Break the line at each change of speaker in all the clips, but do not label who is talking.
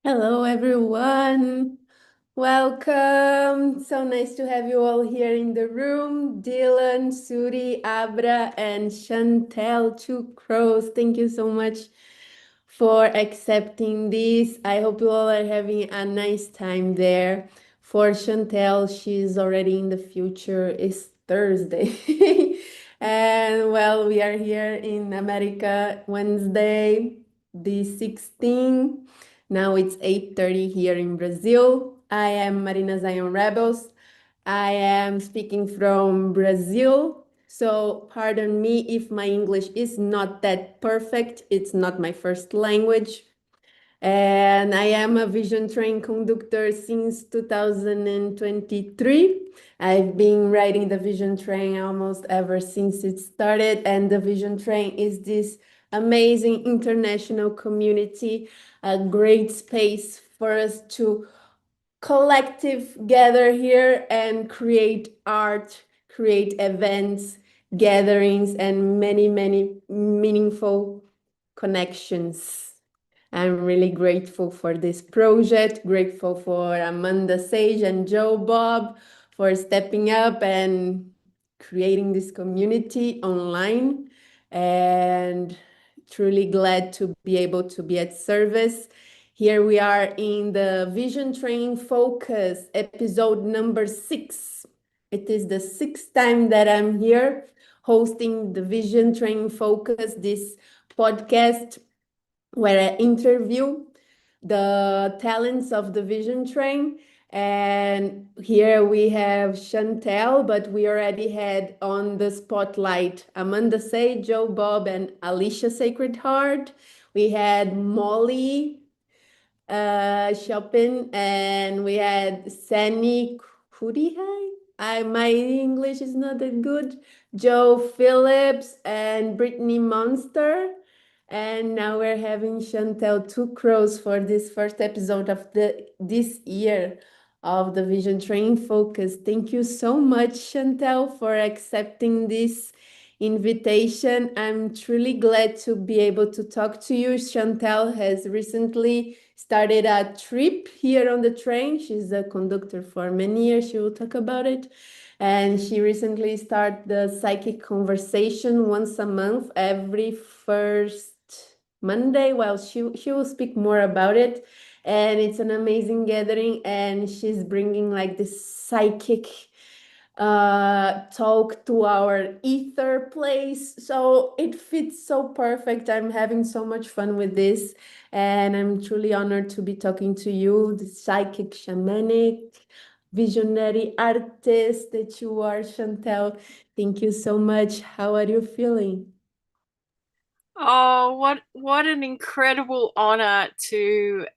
Hello, everyone. Welcome. So nice to have you all here in the room. Dylan, Suri, Abra, and Chantel TwoCrows. Thank you so much for accepting this. I hope you all are having a nice time there. For Chantel, she's already in the future. It's Thursday. And well, we are here in America Wednesday, the 16th. Now it's 8:30 here in Brazil. I am Marina Zion Rebels. I am speaking from Brazil. So pardon me if my English is not that perfect. It's not my first language. And I am a vision train conductor since 2023. I've been riding the vision train almost ever since it started. And the vision train is this amazing international community, a great space for us to collective gather here and create art, create events, gatherings, and many, many meaningful connections. I'm really grateful for this project, grateful for Amanda Sage and Joe Bob for stepping up and creating this community online, and truly glad to be able to be at service. Here we are in the Vision Training Focus, episode number 6. It is the sixth time that I'm here hosting the Vision Training Focus, this podcast where I interview the talents of the Vision Train. And here we have Chantel, but we already had on the spotlight Amanda Say, Joe Bob, and Alicia Sacred Heart. We had Molly shopping, and we had Sani Kurihai. My English is not that good. Joe Phillips and Brittany Monster. And now we're having Chantel TwoCrows for this first episode of this year of the Vision Training Focus. Thank you so much, Chantel, for accepting this invitation. I'm truly glad to be able to talk to you. Chantel has recently started a trip here on the train. She's a conductor for many years. She will talk about it. And she recently started the psychic conversation once a month, every first Monday. Well, she will speak more about it. And it's an amazing gathering. And she's bringing like this psychic talk to our ether place. So it fits so perfect. I'm having so much fun with this. And I'm truly honored to be talking to you, the psychic shamanic visionary artist that you are, Chantel. Thank you so much. How are you feeling?
Oh, what an incredible honor to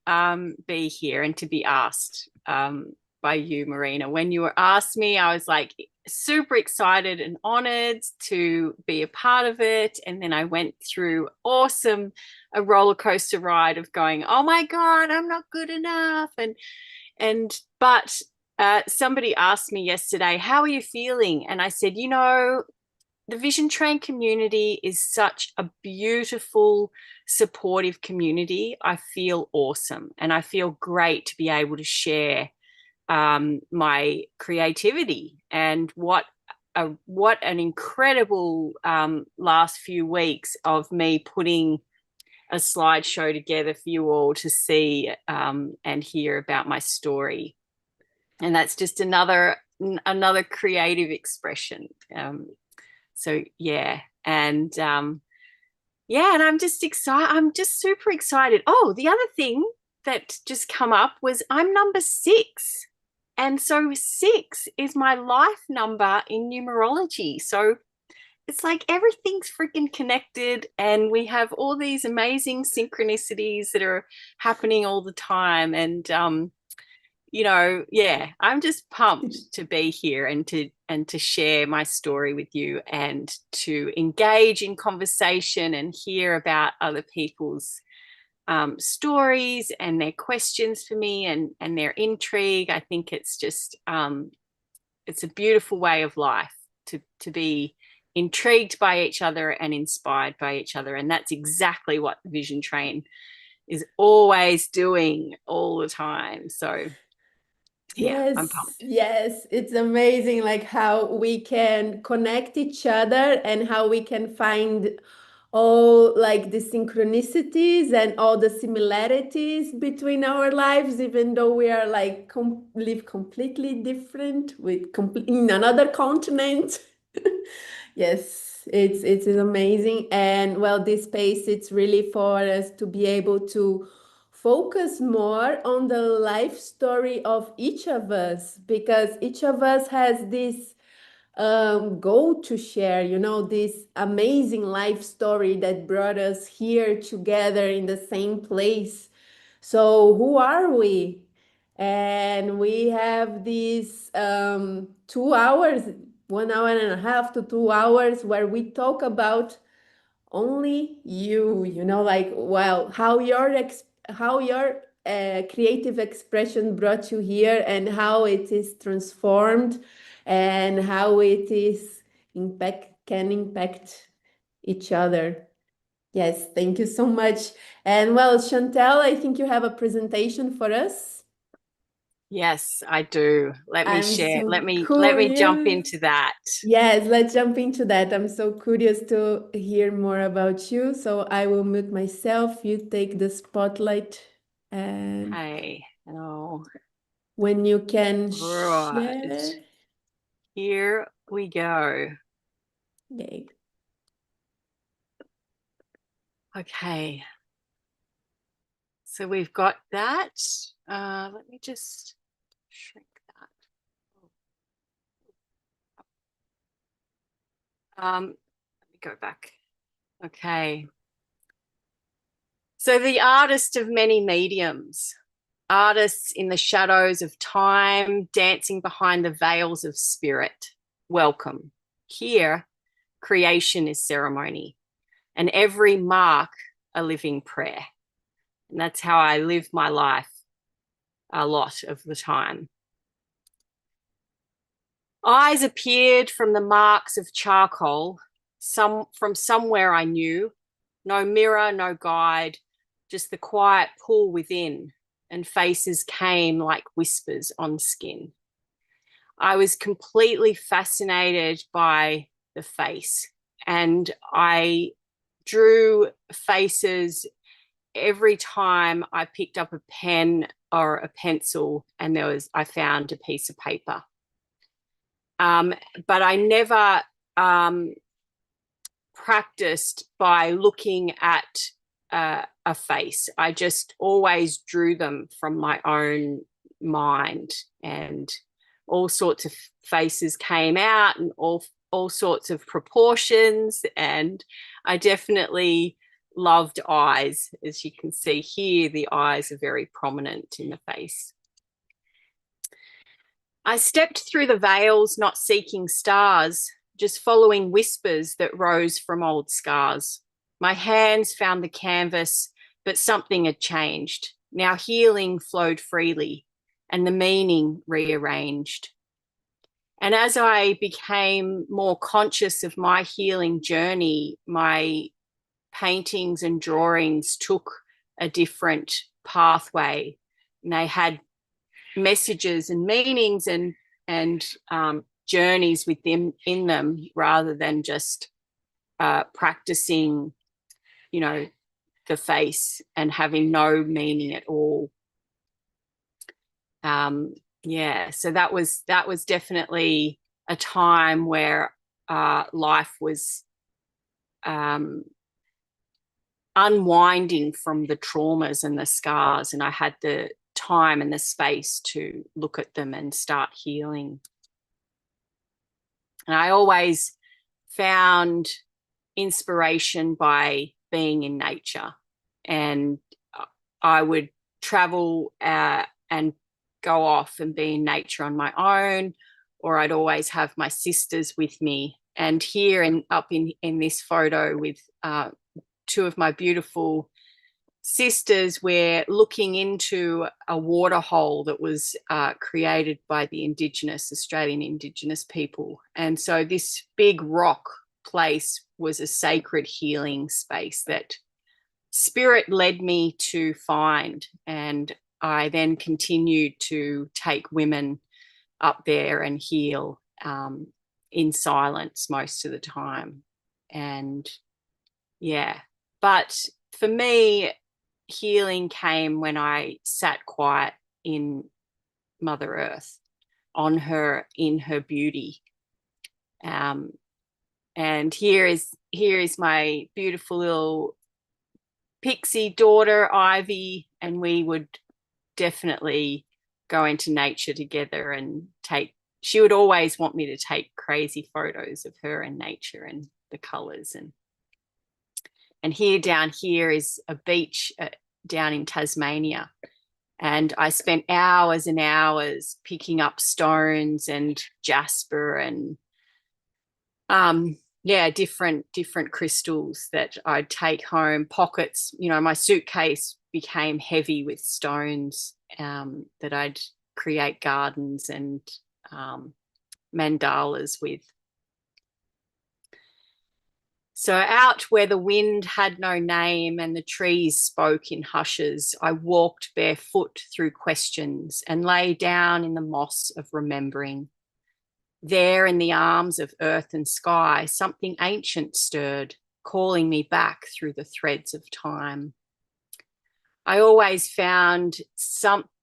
be here and to be asked by you, Marina. When you were asked me, I was like super excited and honored to be a part of it. And then I went through a roller coaster ride of going, oh my God, I'm not good enough. But somebody asked me yesterday, how are you feeling? And I said, the Vision Train community is such a beautiful, supportive community. I feel awesome and I feel great to be able to share my creativity and what an incredible last few weeks of me putting a slideshow together for you all to see and hear about my story. And that's just another creative expression. So and I'm just excited. I'm just super excited. Oh, the other thing that just come up was I'm number 6. And so 6 is my life number in numerology. So it's like everything's freaking connected and we have all these amazing synchronicities that are happening all the time. And I'm just pumped to be here and to share my story with you and to engage in conversation and hear about other people's stories and their questions for me and their intrigue. I think it's just it's a beautiful way of life to be intrigued by each other and inspired by each other, and that's exactly what the Vision Train is always doing all the time. So yeah, I'm
Yes,
pumped.
yes, it's amazing like how we can connect each other and how we can find all like the synchronicities and all the similarities between our lives, even though we are like live completely different with in another continent. Yes, it's amazing. And well, this space, it's really for us to be able to focus more on the life story of each of us, because each of us has this goal to share, you know, this amazing life story that brought us here together in the same place. So, who are we? And we have these 2 hours, 1 hour and a half to 2 hours, where we talk about only you know, like, well, how your creative expression brought you here, and how it is transformed, and how it is can impact each other. Yes, thank you so much. And well, Chantel, I think you have a presentation for us.
Yes, I do. Let me
I'm
share.
so
Let me jump
curious.
into that.
Yes, let's jump into that. I'm so curious to hear more about you. So I will mute myself. You take the spotlight, and
Hey, oh,
when you can
right.
share.
Here we go.
Yay.
Okay. So we've got that. Let me just shrink that. Let me go back. Okay. So the artist of many mediums, artists in the shadows of time, dancing behind the veils of spirit. Welcome. Here, creation is ceremony, and every mark a living prayer. And that's how I live my life a lot of the time. Eyes appeared from the marks of charcoal, from somewhere I knew. No mirror, no guide, just the quiet pull within, and faces came like whispers on skin. I was completely fascinated by the face, and I drew faces every time I picked up a pen or a pencil, and I found a piece of paper. Um, but I never practiced by looking at a face. I just always drew them from my own mind, and all sorts of faces came out, and all sorts of proportions. And I definitely loved eyes. As you can see here, the eyes are very prominent in the face. I stepped through the veils, not seeking stars, just following whispers that rose from old scars. My hands found the canvas, but something had changed. Now healing flowed freely, and the meaning rearranged. And as I became more conscious of my healing journey, my paintings and drawings took a different pathway. And they had messages and meanings and journeys with them in them, rather than just practicing, you know, the face and having no meaning at all. Yeah, so that was definitely a time where life was unwinding from the traumas and the scars, and I had the time and the space to look at them and start healing. And I always found inspiration by being in nature, and I would travel and go off and be in nature on my own, or I'd always have my sisters with me. And here and up in this photo with two of my beautiful sisters, we're looking into a water hole that was created by the Australian Indigenous people. And so this big rock place was a sacred healing space that spirit led me to find, and I then continued to take women up there and heal in silence most of the time. And yeah, but for me, healing came when I sat quiet in Mother Earth, on her, in her beauty. And here is my beautiful little pixie daughter, Ivy, and we would definitely go into nature together and she would always want me to take crazy photos of her in nature and the colors. And here, down here, is a beach down in Tasmania. And I spent hours and hours picking up stones and jasper and different crystals that I'd take home. Pockets, my suitcase became heavy with stones that I'd create gardens and mandalas with. So out where the wind had no name and the trees spoke in hushes, I walked barefoot through questions and lay down in the moss of remembering. There in the arms of earth and sky, something ancient stirred, calling me back through the threads of time. I always found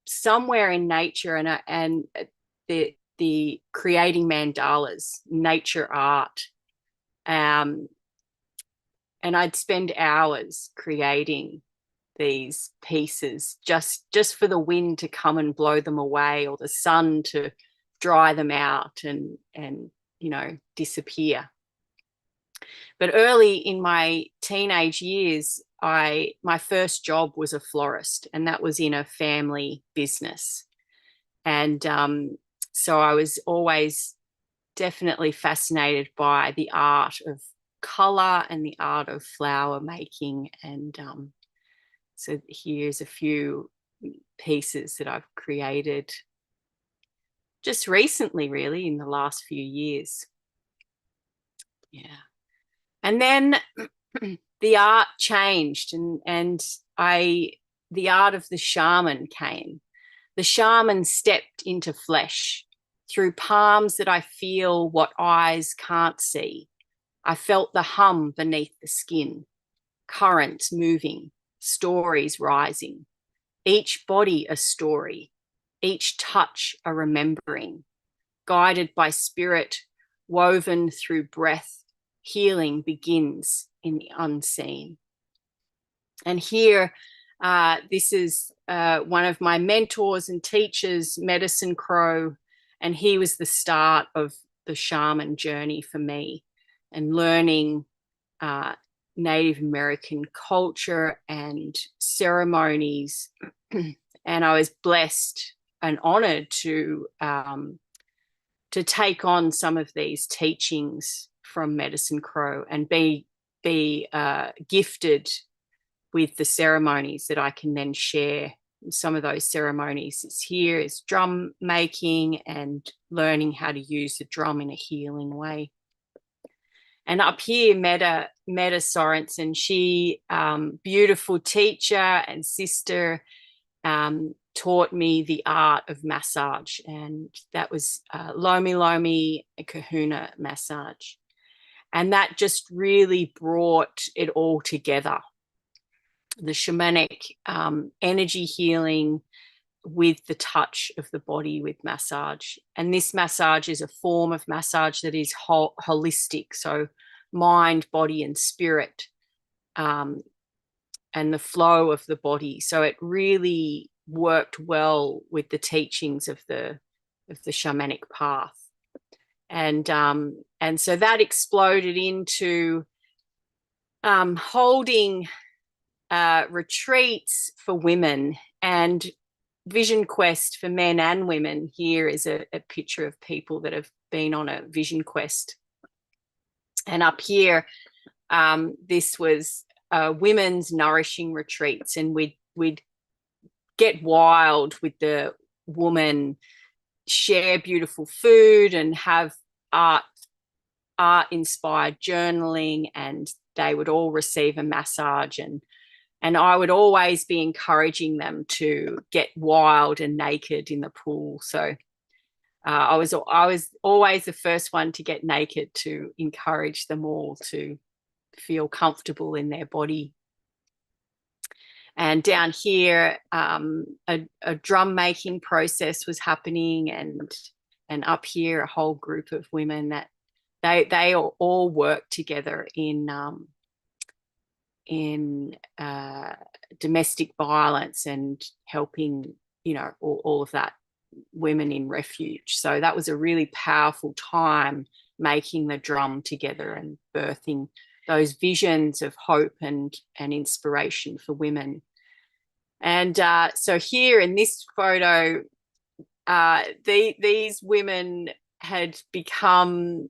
somewhere in nature and the creating mandalas, nature art, and I'd spend hours creating these pieces just for the wind to come and blow them away, or the sun to dry them out and disappear. But early in my teenage years, my first job was a florist, and that was in a family business. And so I was always definitely fascinated by the art of color and the art of flower making. And so here's a few pieces that I've created just recently, really, in the last few years. Yeah. And then the art changed, and the art of the shaman came. The shaman stepped into flesh. Through palms that I feel what eyes can't see, I felt the hum beneath the skin, currents moving, stories rising, each body a story, each touch a remembering, guided by spirit, woven through breath, healing begins in the unseen. And here, this is one of my mentors and teachers, Medicine Crow, and he was the start of the shaman journey for me, and learning Native American culture and ceremonies. And I was blessed and honored to take on some of these teachings from Medicine Crow and be gifted with the ceremonies that I can then share. Some of those ceremonies is drum making and learning how to use the drum in a healing way. And up here, Meta Sorensen, she, beautiful teacher and sister, taught me the art of massage, and that was Lomi Lomi Kahuna massage. And that just really brought it all together. The shamanic energy healing with the touch of the body with massage. And this massage is a form of massage that is holistic, so mind, body, and spirit, and the flow of the body. So it really worked well with the teachings of the shamanic path. And so that exploded into holding retreats for women and vision quest for men and women. Here is a picture of people that have been on a vision quest. And up here, this was women's nourishing retreats, and we'd get wild with the woman, share beautiful food and have art inspired journaling, and they would all receive a massage, And I would always be encouraging them to get wild and naked in the pool. So I was always the first one to get naked to encourage them all to feel comfortable in their body. And down here, a drum making process was happening, and up here, a whole group of women that they all work together in domestic violence and helping, all of that, women in refuge. So that was a really powerful time, making the drum together and birthing those visions of hope and inspiration for women. And so here in this photo, these women had become,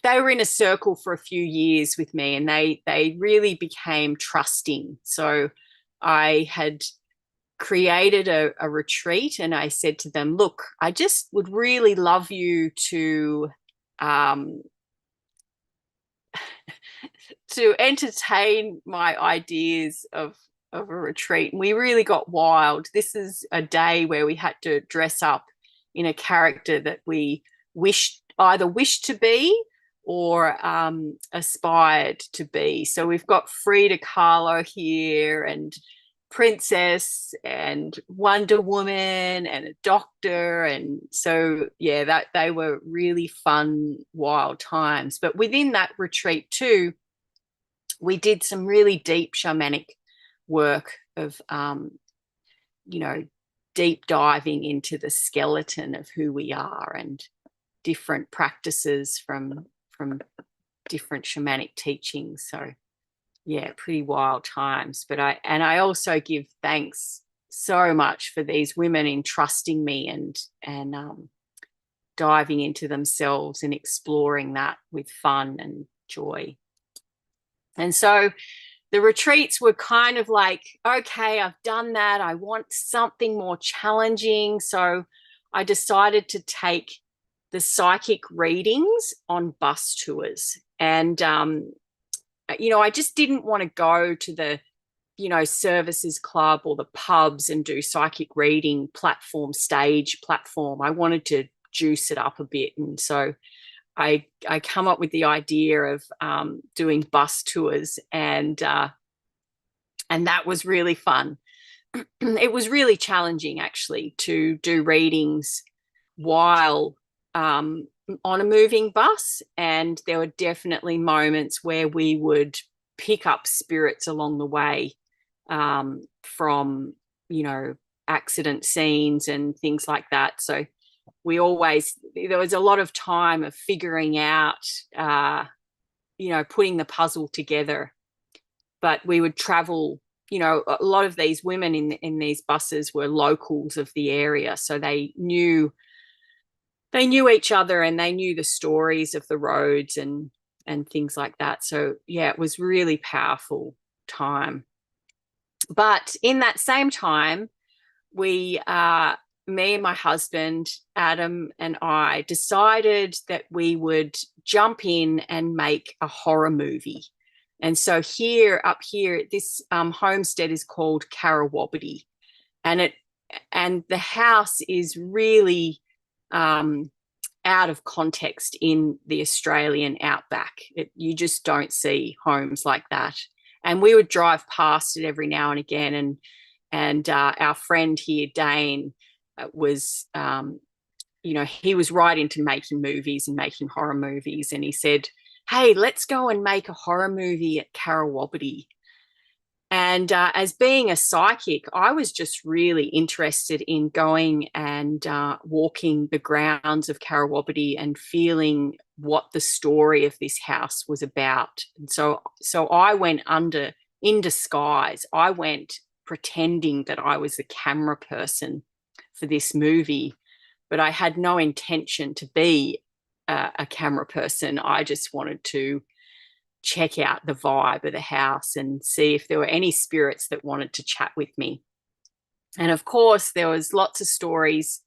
they were in a circle for a few years with me, and they really became trusting. So I had created a retreat, and I said to them, look, I just would really love you to to entertain my ideas of a retreat. And we really got wild. This is a day where we had to dress up in a character that we either wished to be or aspired to be. So we've got Frida Kahlo here, and Princess, and Wonder Woman, and a doctor. And so that they were really fun, wild times. But within that retreat too, we did some really deep shamanic work of deep diving into the skeleton of who we are, and different practices from different shamanic teachings. So pretty wild times. But I also give thanks so much for these women entrusting me and diving into themselves and exploring that with fun and joy. And so the retreats were kind of like, okay, I've done that. I want something more challenging. So I decided to take the psychic readings on bus tours. And I just didn't want to go to the, services club or the pubs and do psychic reading stage platform. I wanted to juice it up a bit. And so I come up with the idea of doing bus tours, and that was really fun. It was really challenging, actually, to do readings while on a moving bus, and there were definitely moments where we would pick up spirits along the way from accident scenes and things like that. So there was a lot of time of figuring out putting the puzzle together. But we would travel, a lot of these women in these buses were locals of the area, so they knew each other, and they knew the stories of the roads and things like that. So it was really powerful time. But in that same time, me and my husband Adam and I decided that we would jump in and make a horror movie. And so up here, this homestead is called Karawabiti, and the house is really out of context in the Australian outback. You just don't see homes like that. And we would drive past it every now and again. And our friend here, Dane, was, he was right into making movies and making horror movies. And he said, hey, let's go and make a horror movie at Karawabiti. And as being a psychic, I was just really interested in going and walking the grounds of Karawabiti and feeling what the story of this house was about. And so I went in disguise. I went pretending that I was the camera person for this movie, but I had no intention to be a camera person. I just wanted to check out the vibe of the house and see if there were any spirits that wanted to chat with me. And of course, there was lots of stories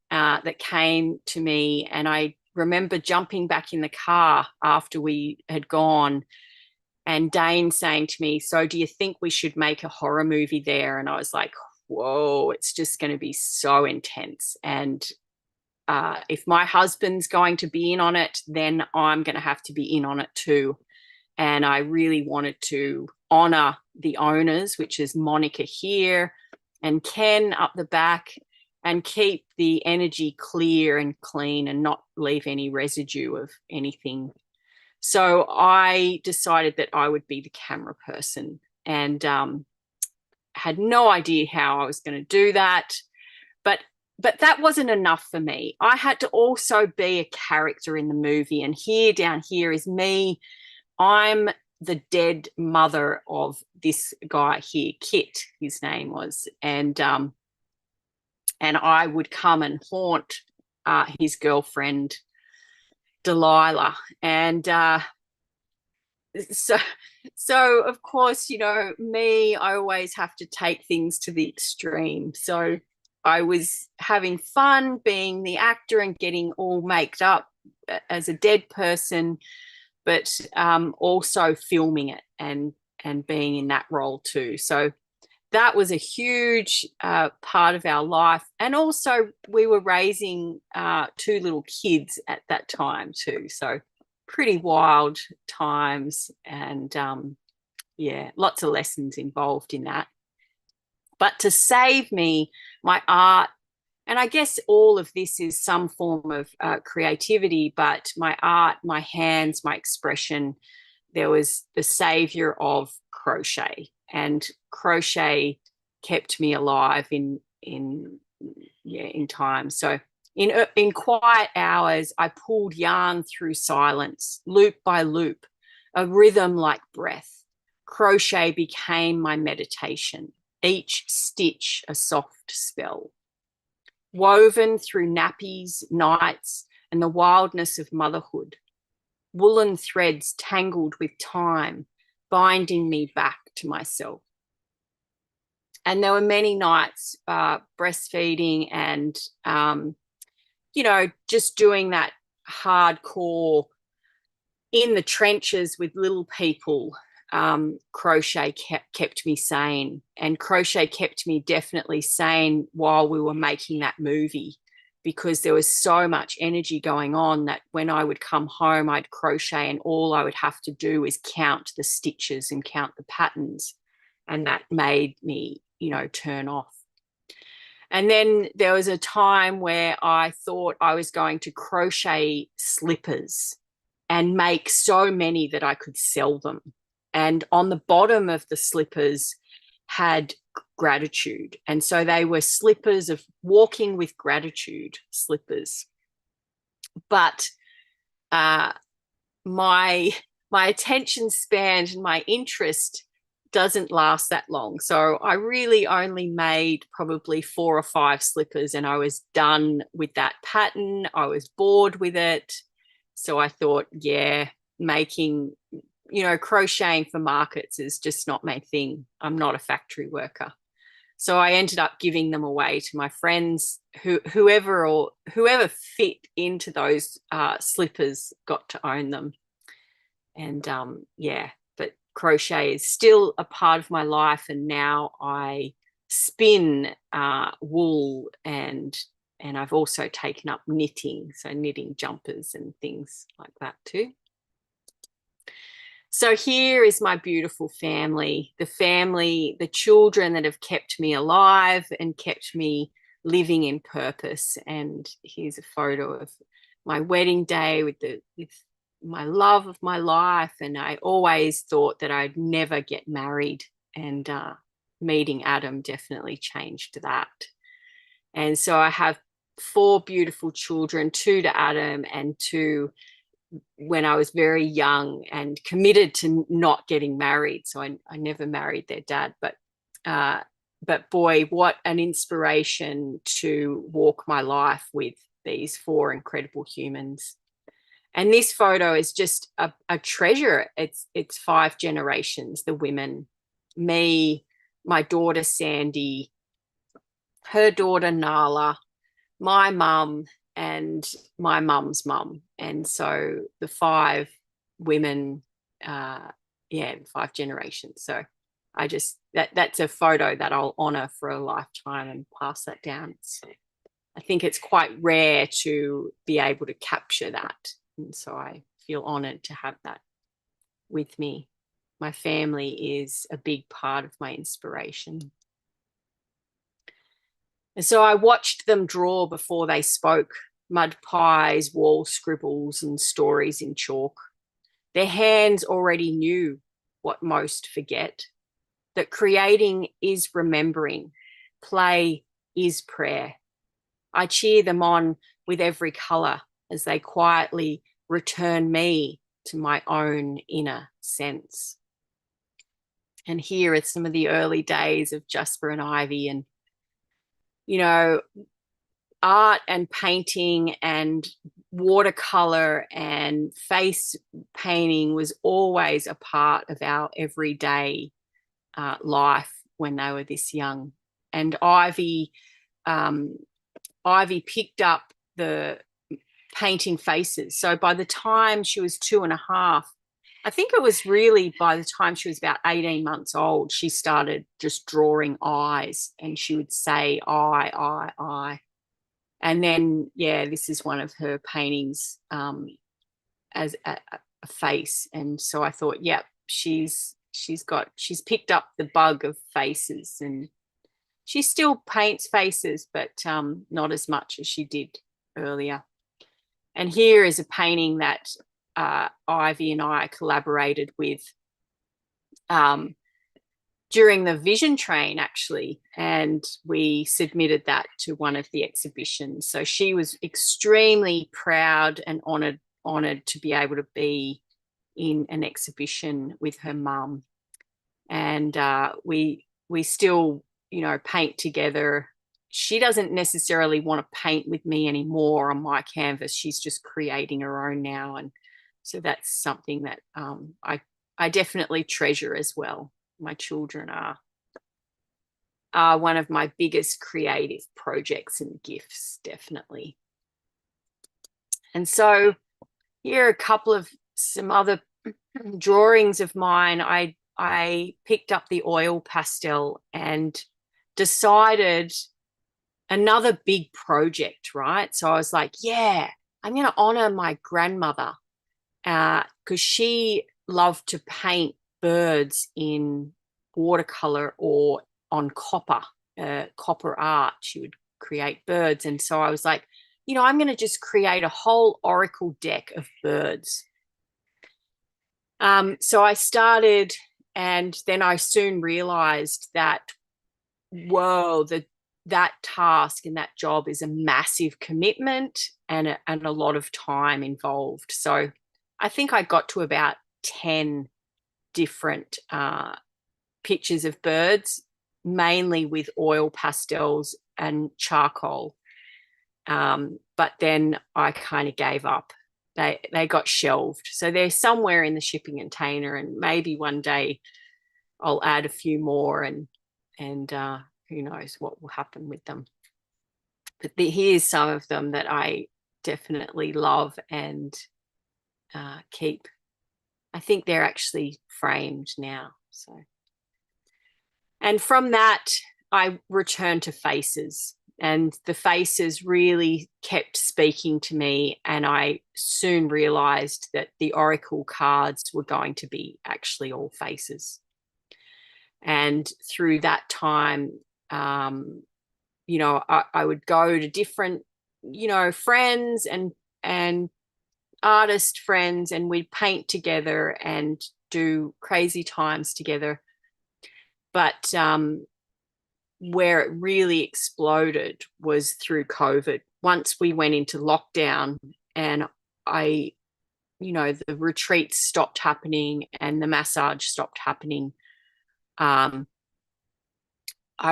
that came to me. And I remember jumping back in the car after we had gone and Dane saying to me, so do you think we should make a horror movie there? And I was like, whoa, it's just going to be so intense. And if my husband's going to be in on it, then I'm going to have to be in on it too. And I really wanted to honor the owners, which is Monica here and Ken up the back, and keep the energy clear and clean and not leave any residue of anything. So I decided that I would be the camera person, and had no idea how I was going to do that. But that wasn't enough for me. I had to also be a character in the movie. And here, down here, is me. I'm the dead mother of this guy here, Kit, his name was. And I would come and haunt his girlfriend, Delilah. And so of course, you know, me, I always have to take things to the extreme. So I was having fun being the actor and getting all maked up as a dead person, but also filming it and being in that role too. So that was a huge part of our life. And also we were raising two little kids at that time too. So pretty wild times, and yeah, lots of lessons involved in that. But to save me, my art, and I guess all of this is some form of creativity, but my art, my hands, my expression, there was the savior of crochet. And crochet kept me alive in time. So in quiet hours, I pulled yarn through silence, loop by loop, a rhythm like breath. Crochet became my meditation, each stitch a soft spell. Woven through nappies, nights, and the wildness of motherhood, woolen threads tangled with time, binding me back to myself. And there were many nights breastfeeding and, you know, just doing that hardcore in the trenches with little people. Crochet kept me sane, and crochet kept me definitely sane while we were making that movie, because there was so much energy going on that when I would come home, I'd crochet, and all I would have to do is count the stitches and count the patterns. And that made me, you know, turn off. And then there was a time where I thought I was going to crochet slippers and make so many that I could sell them. And on the bottom of the slippers had gratitude. And so they were slippers of walking with gratitude slippers. But my attention span and my interest doesn't last that long. So I really only made probably 4 or 5 slippers, and I was done with that pattern. I was bored with it. So I thought, yeah, making, you know, crocheting for markets is just not my thing. I'm not a factory worker. So I ended up giving them away to my friends, whoever fit into those slippers got to own them. And yeah, but crochet is still a part of my life. And now I spin wool, and I've also taken up knitting, so knitting jumpers and things like that too. So here is my beautiful family, the children that have kept me alive and kept me living in purpose. And here's a photo of my wedding day with my love of my life. And I always thought that I'd never get married, and meeting Adam definitely changed that. And so I have 4 beautiful children, 2 to Adam and 2 when I was very young and committed to not getting married. So I never married their dad, but boy, what an inspiration to walk my life with these 4 incredible humans. And this photo is just a treasure. It's 5 generations, the women, me, my daughter, Sandy, her daughter, Nala, my mum, and my mum's mum. And so the 5 women 5 generations. So I just, that's a photo that I'll honor for a lifetime and pass that down. I think it's quite rare to be able to capture that. And so I feel honored to have that with me. My family is a big part of my inspiration. And so I watched them draw before they spoke, mud pies, wall scribbles, and stories in chalk. Their hands already knew what most forget, that creating is remembering, play is prayer. I cheer them on with every colour as they quietly return me to my own inner sense. And here are some of the early days of Jasper and Ivy, and, you know, art and painting and watercolor and face painting was always a part of our everyday life when they were this young. And Ivy picked up the painting faces. So by the time she was 2.5, I think it was really by the time she was about 18 months old, she started just drawing eyes, and she would say, I. And then, this is one of her paintings as a face. And so I thought, she's picked up the bug of faces, and she still paints faces, but not as much as she did earlier. And here is a painting that Ivy and I collaborated with during the Vision Train, actually, and we submitted that to one of the exhibitions. So she was extremely proud and honoured to be able to be in an exhibition with her mum. And we still, paint together. She doesn't necessarily want to paint with me anymore on my canvas. She's just creating her own now. And so that's something that I definitely treasure as well. My children are one of my biggest creative projects and gifts, definitely. And so here are a couple of some other drawings of mine. I picked up the oil pastel and decided another big project, right? So I was like, I'm going to honor my grandmother because she loved to paint birds in watercolor or on copper art. She would create birds. And so I was like, I'm going to just create a whole oracle deck of birds. So I started, and then I soon realized that, that task and that job is a massive commitment and a lot of time involved. So I think I got to about 10 different pictures of birds, mainly with oil pastels and charcoal. But then I kind of gave up. They got shelved. So they're somewhere in the shipping container, and maybe one day I'll add a few more, and who knows what will happen with them. But here's some of them that I definitely love and keep. I think they're actually framed now. So, and from that, I returned to faces, and the faces really kept speaking to me. And I soon realized that the oracle cards were going to be actually all faces. And through that time, I would go to different, friends and artist friends, and we'd paint together and do crazy times together. But where it really exploded was through COVID. Once we went into lockdown, and the retreats stopped happening and the massage stopped happening, I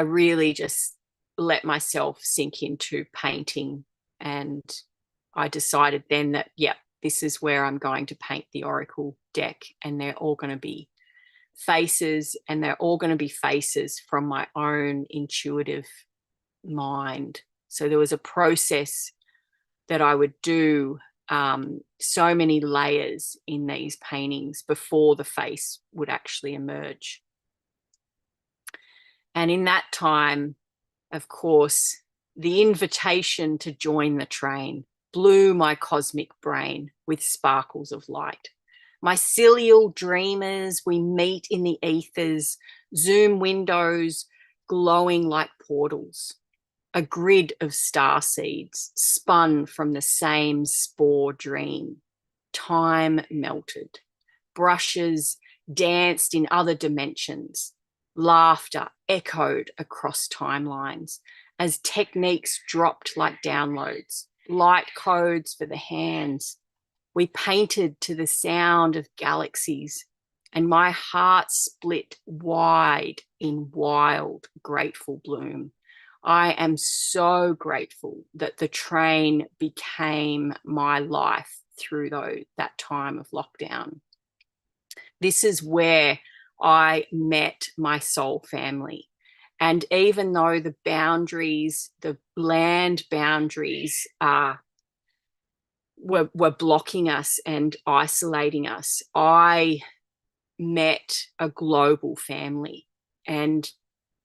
really just let myself sink into painting. And I decided then that, this is where I'm going to paint the oracle deck, and they're all going to be faces, and they're all going to be faces from my own intuitive mind. So there was a process that I would do so many layers in these paintings before the face would actually emerge. And in that time, of course, the invitation to join the train blew my cosmic brain with sparkles of light. Mycelial dreamers, we meet in the ethers, Zoom windows glowing like portals. A grid of star seeds spun from the same spore dream. Time melted. Brushes danced in other dimensions. Laughter echoed across timelines as techniques dropped like downloads, light codes for the hands. We painted to the sound of galaxies, and my heart split wide in wild, grateful bloom. I am so grateful that the train became my life through that time of lockdown. This is where I met my soul family. And even though the boundaries, the land boundaries were blocking us and isolating us, I met a global family, and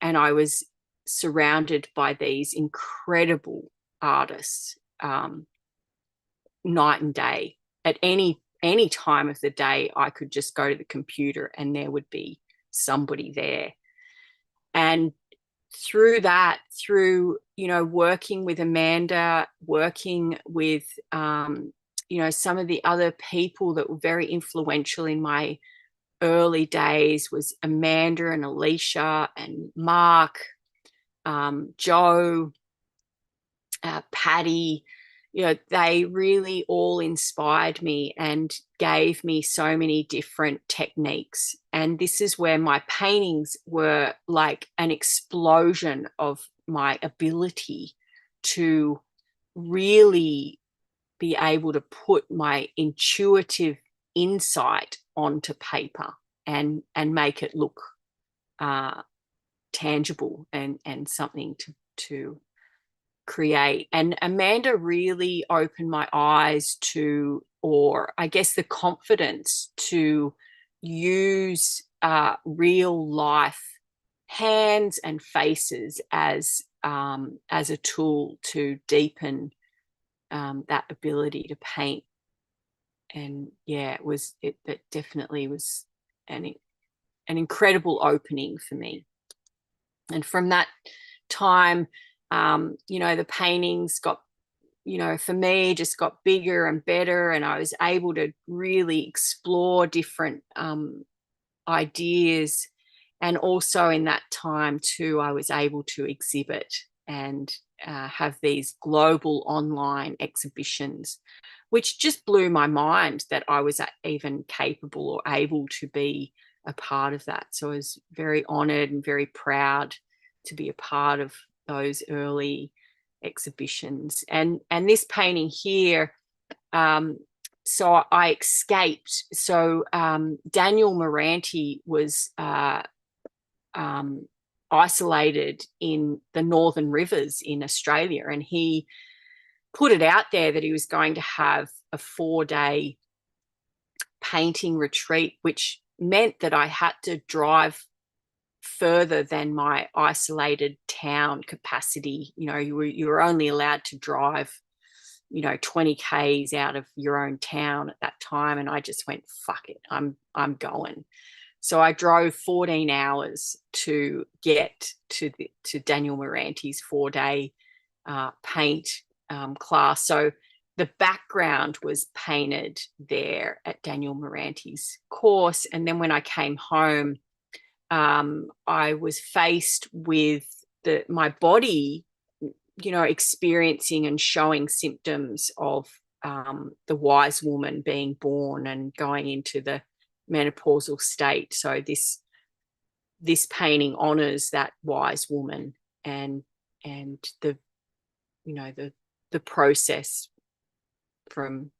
I was surrounded by these incredible artists, night and day. At any time of the day, I could just go to the computer and there would be somebody there. And through that, through, you know, working with Amanda, working with, you know, some of the other people that were very influential in my early days was Amanda and Alicia and Mark, Joe, Patty. You know, they really all inspired me and gave me so many different techniques. And this is where my paintings were like an explosion of my ability to really be able to put my intuitive insight onto paper and make it look tangible and something to create. And Amanda really opened my eyes to, or I guess the confidence to use real life hands and faces as a tool to deepen that ability to paint. And yeah, it definitely was an incredible opening for me. And from that time, you know, the paintings got, you know, for me, just got bigger and better, and I was able to really explore different ideas. And also in that time too, I was able to exhibit and have these global online exhibitions, which just blew my mind that I was even capable or able to be a part of that. So I was very honored and very proud to be a part of those early exhibitions. And this painting here, so I escaped. So Daniel Moranti was isolated in the Northern Rivers in Australia, and he put it out there that he was going to have a 4-day painting retreat, which meant that I had to drive further than my isolated town capacity. You know, you were only allowed to drive, you know, 20 k's out of your own town at that time, and I just went, fuck it, I'm going. So I drove 14 hours to get to Daniel Moranti's 4-day paint class. So the background was painted there at Daniel Moranti's course. And then when I came home, I was faced with my body, you know, experiencing and showing symptoms of the wise woman being born and going into the menopausal state. So this painting honors that wise woman and the, you know, the process from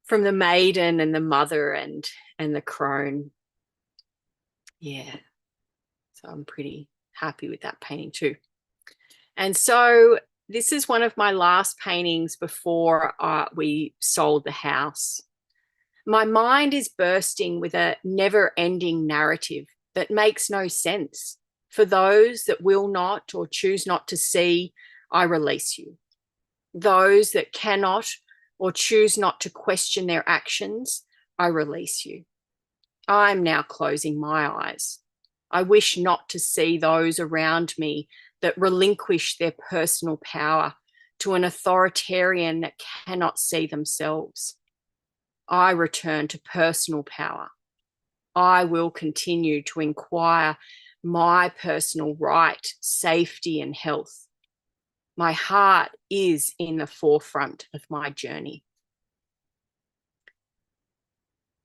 the maiden and the mother and the crone. Yeah, so I'm pretty happy with that painting too. And so this is one of my last paintings before we sold the house. My mind is bursting with a never-ending narrative that makes no sense. For those that will not or choose not to see, I release you. Those that cannot or choose not to question their actions, I release you. I'm now closing my eyes. I wish not to see those around me that relinquish their personal power to an authoritarian that cannot see themselves. I return to personal power. I will continue to inquire my personal right, safety, and health. My heart is in the forefront of my journey.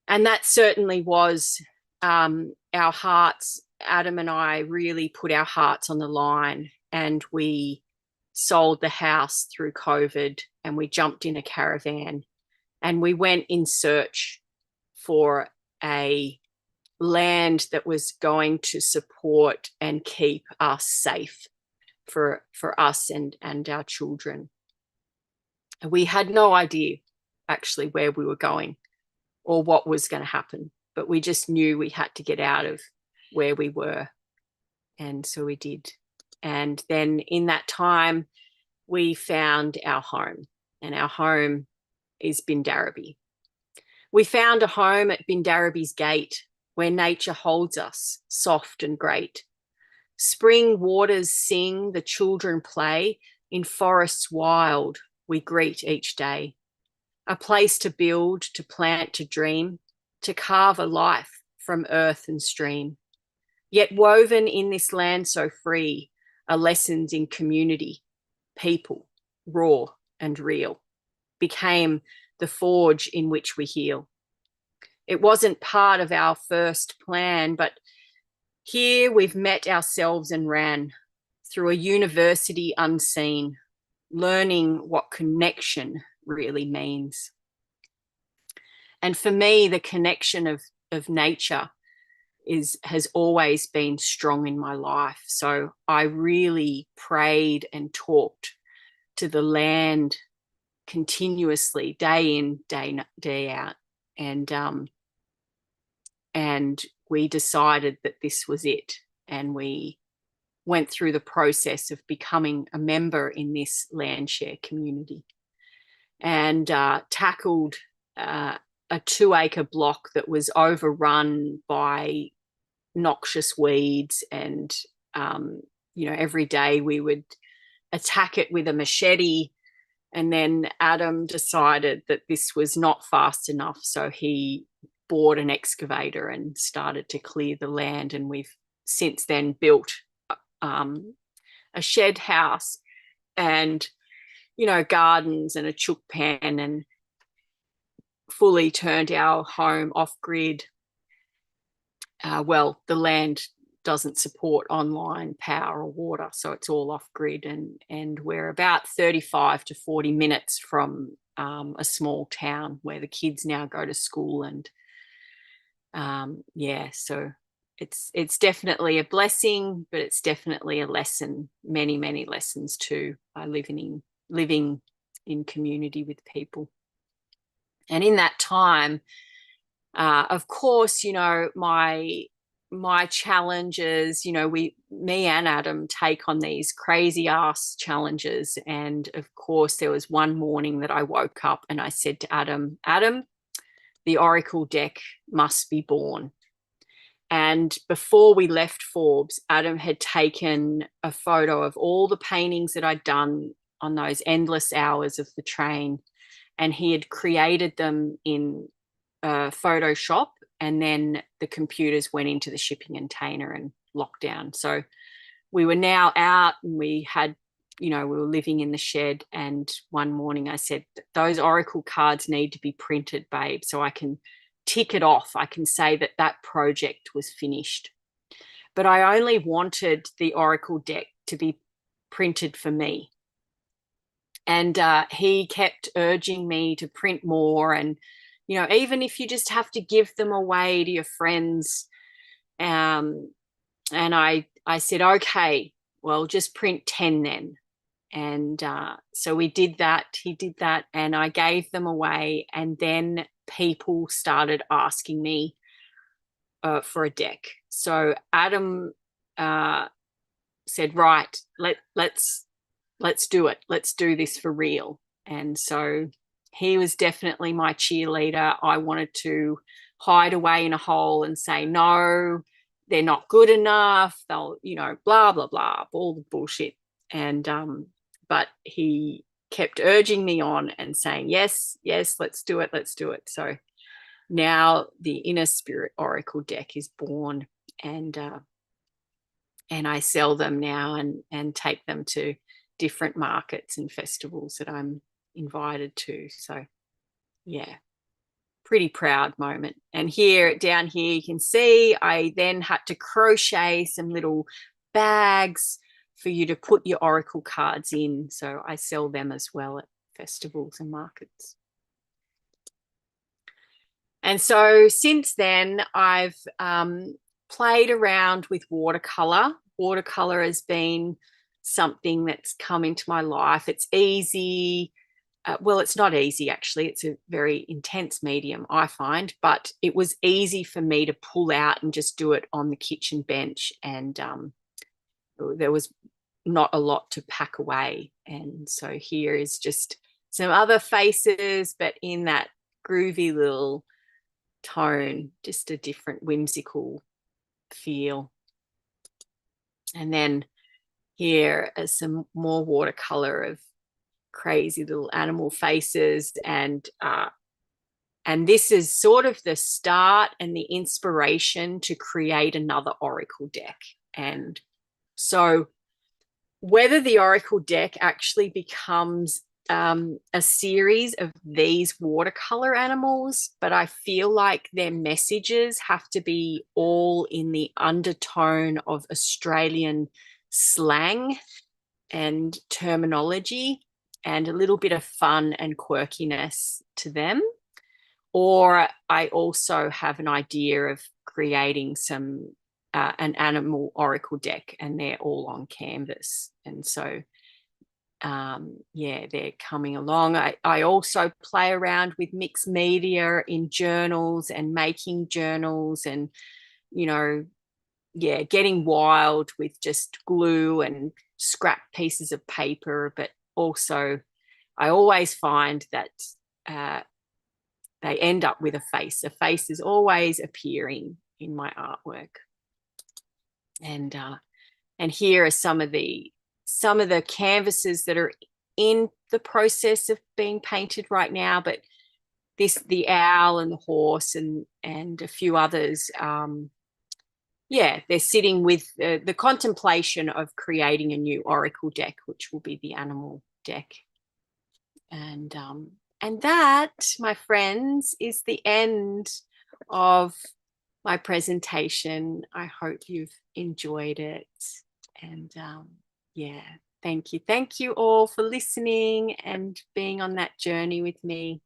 And that certainly was our hearts. Adam and I really put our hearts on the line, and we sold the house through COVID, and we jumped in a caravan and we went in search for a land that was going to support and keep us safe for us and our children. We had no idea actually where we were going or what was going to happen, but we just knew we had to get out of where we were, and so we did. And then in that time we found our home, and our home is Bindaraby. We found a home at Bindaraby's gate where nature holds us soft and great. Spring waters sing, the children play, in forests wild we greet each day. A place to build, to plant, to dream, to carve a life from earth and stream. Yet woven in this land so free are lessons in community, people, raw and real, became the forge in which we heal. It wasn't part of our first plan, but here we've met ourselves and ran through a university unseen, learning what connection really means. And for me, the connection of nature has always been strong in my life. So I really prayed and talked to the land continuously, day in, day out. And we decided that this was it. And we went through the process of becoming a member in this land share community, and tackled a 2-acre block that was overrun by noxious weeds. And, every day we would attack it with a machete. And then Adam decided that this was not fast enough. So he bought an excavator and started to clear the land. And we've since then built a shed house and, gardens and a chook pen, and fully turned our home off grid. The land doesn't support online power or water, so it's all off grid, and we're about 35 to 40 minutes from a small town where the kids now go to school. And so it's definitely a blessing, but it's definitely a lesson, many lessons too, by living in community with people. And in that time, of course, my challenges, me and Adam take on these crazy ass challenges. And of course, there was one morning that I woke up and I said to Adam, the Oracle deck must be born. And before we left Forbes, Adam had taken a photo of all the paintings that I'd done on those endless hours of the train, and he had created them in Photoshop, and then the computers went into the shipping container and locked down. So we were now out, and we were living in the shed. And one morning I said, those Oracle cards need to be printed, babe, so I can tick it off. I can say that project was finished. But I only wanted the Oracle deck to be printed for me. And he kept urging me to print more. And, even if you just have to give them away to your friends. And I said, okay, well, just print 10 then. And so we did that. He did that, and I gave them away. And then people started asking me for a deck. So Adam said, "Right, let's do it. Let's do this for real." And so he was definitely my cheerleader. I wanted to hide away in a hole and say, "No, they're not good enough. They'll, blah blah blah, all the bullshit." And but he kept urging me on and saying, "Yes, yes, let's do it, let's do it." So now the Inner Spirit Oracle deck is born, and I sell them now and take them to different markets and festivals that I'm invited to. So yeah, pretty proud moment. And down here you can see I then had to crochet some little bags for you to put your oracle cards in. So I sell them as well at festivals and markets. And so since then, I've played around with watercolor. Watercolor has been something that's come into my life. It's easy. Well, it's not easy, actually. It's a very intense medium, I find, but it was easy for me to pull out and just do it on the kitchen bench. And there was not a lot to pack away. And so here is just some other faces, but in that groovy little tone, just a different whimsical feel. And then here is some more watercolor of crazy little animal faces, and this is sort of the start and the inspiration to create another oracle deck. And so whether the oracle deck actually becomes a series of these watercolor animals, but I feel like their messages have to be all in the undertone of Australian slang and terminology, and a little bit of fun and quirkiness to them. Or I also have an idea of creating an animal oracle deck, and they're all on canvas. And so they're coming along. I also play around with mixed media in journals and making journals, and getting wild with just glue and scrap pieces of paper. But also I always find that they end up with a face. A face is always appearing in my artwork. And here are some of the canvases that are in the process of being painted right now. But the owl and the horse and a few others, they're sitting with the contemplation of creating a new oracle deck, which will be the animal deck. And that, my friends, is the end of my presentation. I hope you've enjoyed it. And thank you all for listening and being on that journey with me.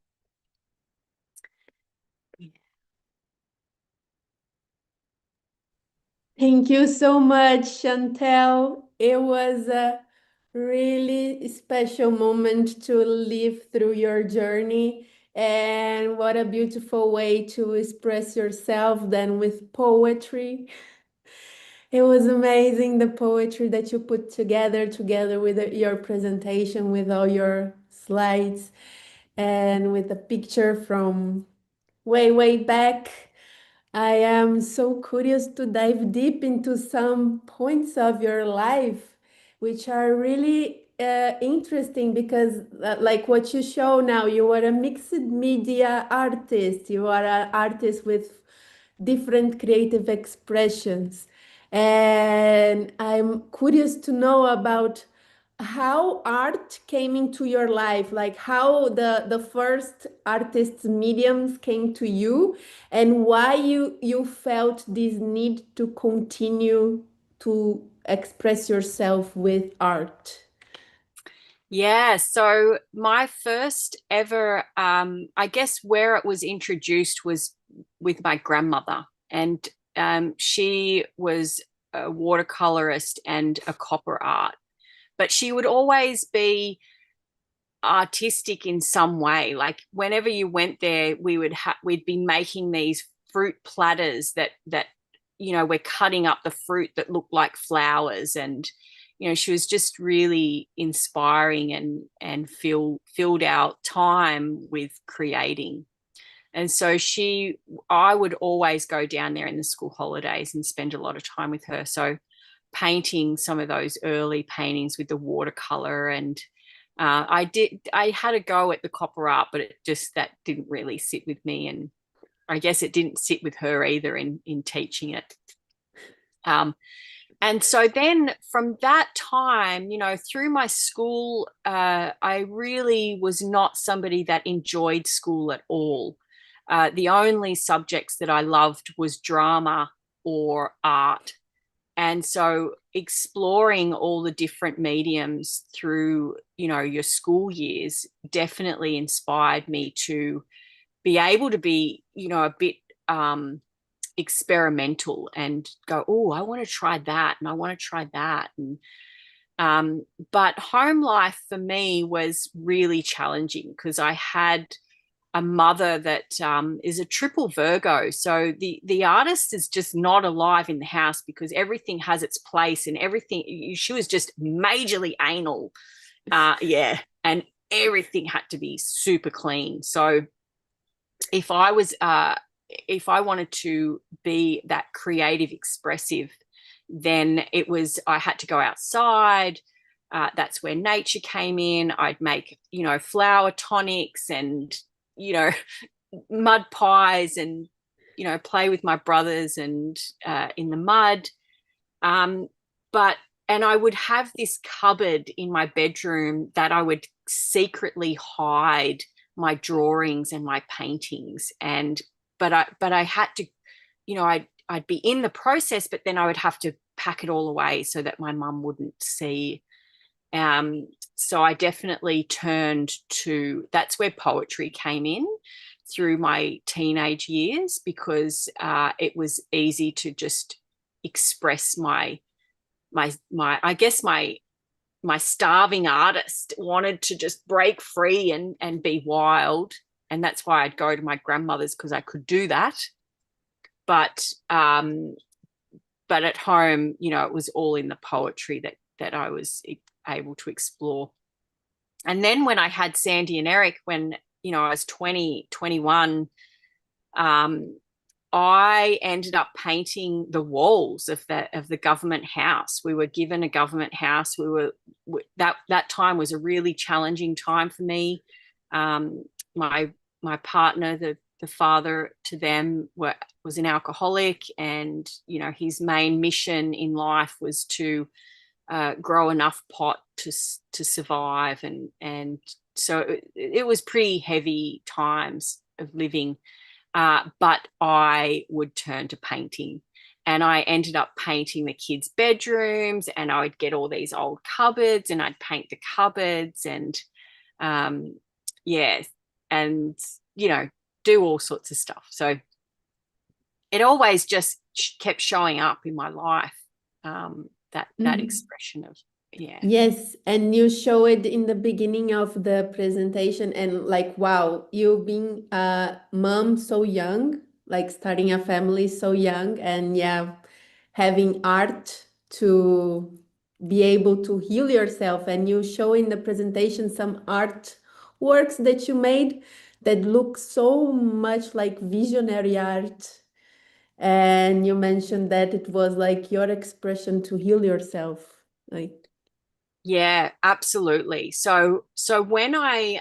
Thank you so much, Chantel. It was a really special moment to live through your journey. And what a beautiful way to express yourself than with poetry. It was amazing, the poetry that you put together with your presentation, with all your slides, and with a picture from way, way back. I am so curious to dive deep into some points of your life, which are really interesting because, like what you show now, you are a mixed media artist. You are an artist with different creative expressions. And I'm curious to know about how art came into your life, like how the first artist mediums came to you, and why you felt this need to continue to express yourself with art.
Yeah, so my first ever, I guess where it was introduced was with my grandmother. And she was a watercolorist and a copper art. but she would always be artistic in some way. Like whenever you went there, we'd be making these fruit platters that we're cutting up the fruit that looked like flowers. And she was just really inspiring and filled our time with creating. And so I would always go down there in the school holidays and spend a lot of time with her. So painting some of those early paintings with the watercolor, and I had a go at the copper art, but that didn't really sit with me. And I guess it didn't sit with her either in teaching it. And so then from that time, through my school, I really was not somebody that enjoyed school at all. The only subjects that I loved was drama or art. And so exploring all the different mediums through, your school years definitely inspired me to be able to be, a bit experimental and go, oh, I want to try that and I want to try that. And but home life for me was really challenging because I had a mother that is a triple Virgo. So the artist is just not alive in the house because everything has its place and everything. She was just majorly anal. Yeah. And everything had to be super clean. So if I wanted to be that creative, expressive, then I had to go outside. That's where nature came in. I'd make, flower tonics and, mud pies and, play with my brothers and in the mud. And I would have this cupboard in my bedroom that I would secretly hide my drawings and my paintings. But I had to, I'd be in the process, but then I would have to pack it all away so that my mum wouldn't see. So I definitely turned to, that's where poetry came in through my teenage years, because it was easy to just express my I guess my starving artist wanted to just break free and be wild. And that's why I'd go to my grandmother's, because I could do that. But at home, it was all in the poetry that I was able to explore. And then when I had Sandy and Eric, when, I was 20, 21, I ended up painting the walls of the government house. We were given a government house. That time was a really challenging time for me. My partner, the father to them, was an alcoholic, and his main mission in life was to grow enough pot to survive, and so it was pretty heavy times of living. But I would turn to painting, and I ended up painting the kids' bedrooms, and I would get all these old cupboards and I'd paint the cupboards and yeah, and do all sorts of stuff. So it always just kept showing up in my life, that expression of, yeah.
Yes, and you show it in the beginning of the presentation, and like, wow, you being a mom so young, like starting a family so young, and yeah, having art to be able to heal yourself. And you show in the presentation some art works that you made that look so much like visionary art. And you mentioned that it was like your expression to heal yourself. Like,
Yeah, absolutely. So when I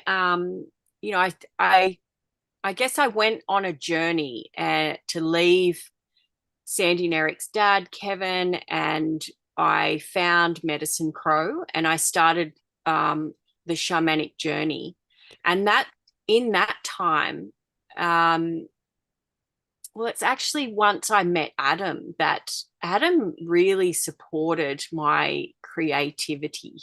guess I went on a journey to leave Sandy and Eric's dad, Kevin, and I found Medicine Crow, and I started the shamanic journey. And in that time, well, it's actually once I met Adam that Adam really supported my creativity.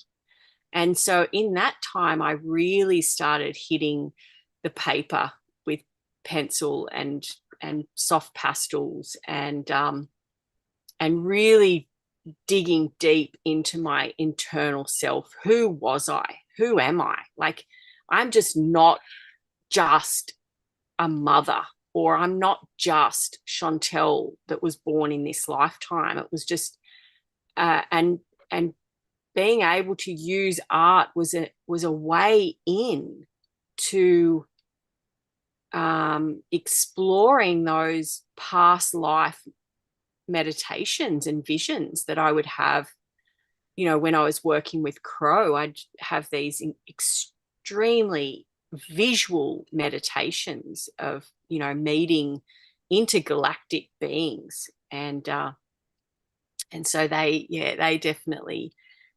And so in that time, I really started hitting the paper with pencil and soft pastels and really digging deep into my internal self. Who was I? Who am I? Like, I'm just not just a mother, or I'm not just Chantel that was born in this lifetime. It was just and being able to use art was a way in to exploring those past life meditations and visions that I would have. When I was working with Crow, I'd have these extremely visual meditations of, meeting intergalactic beings. And so they definitely,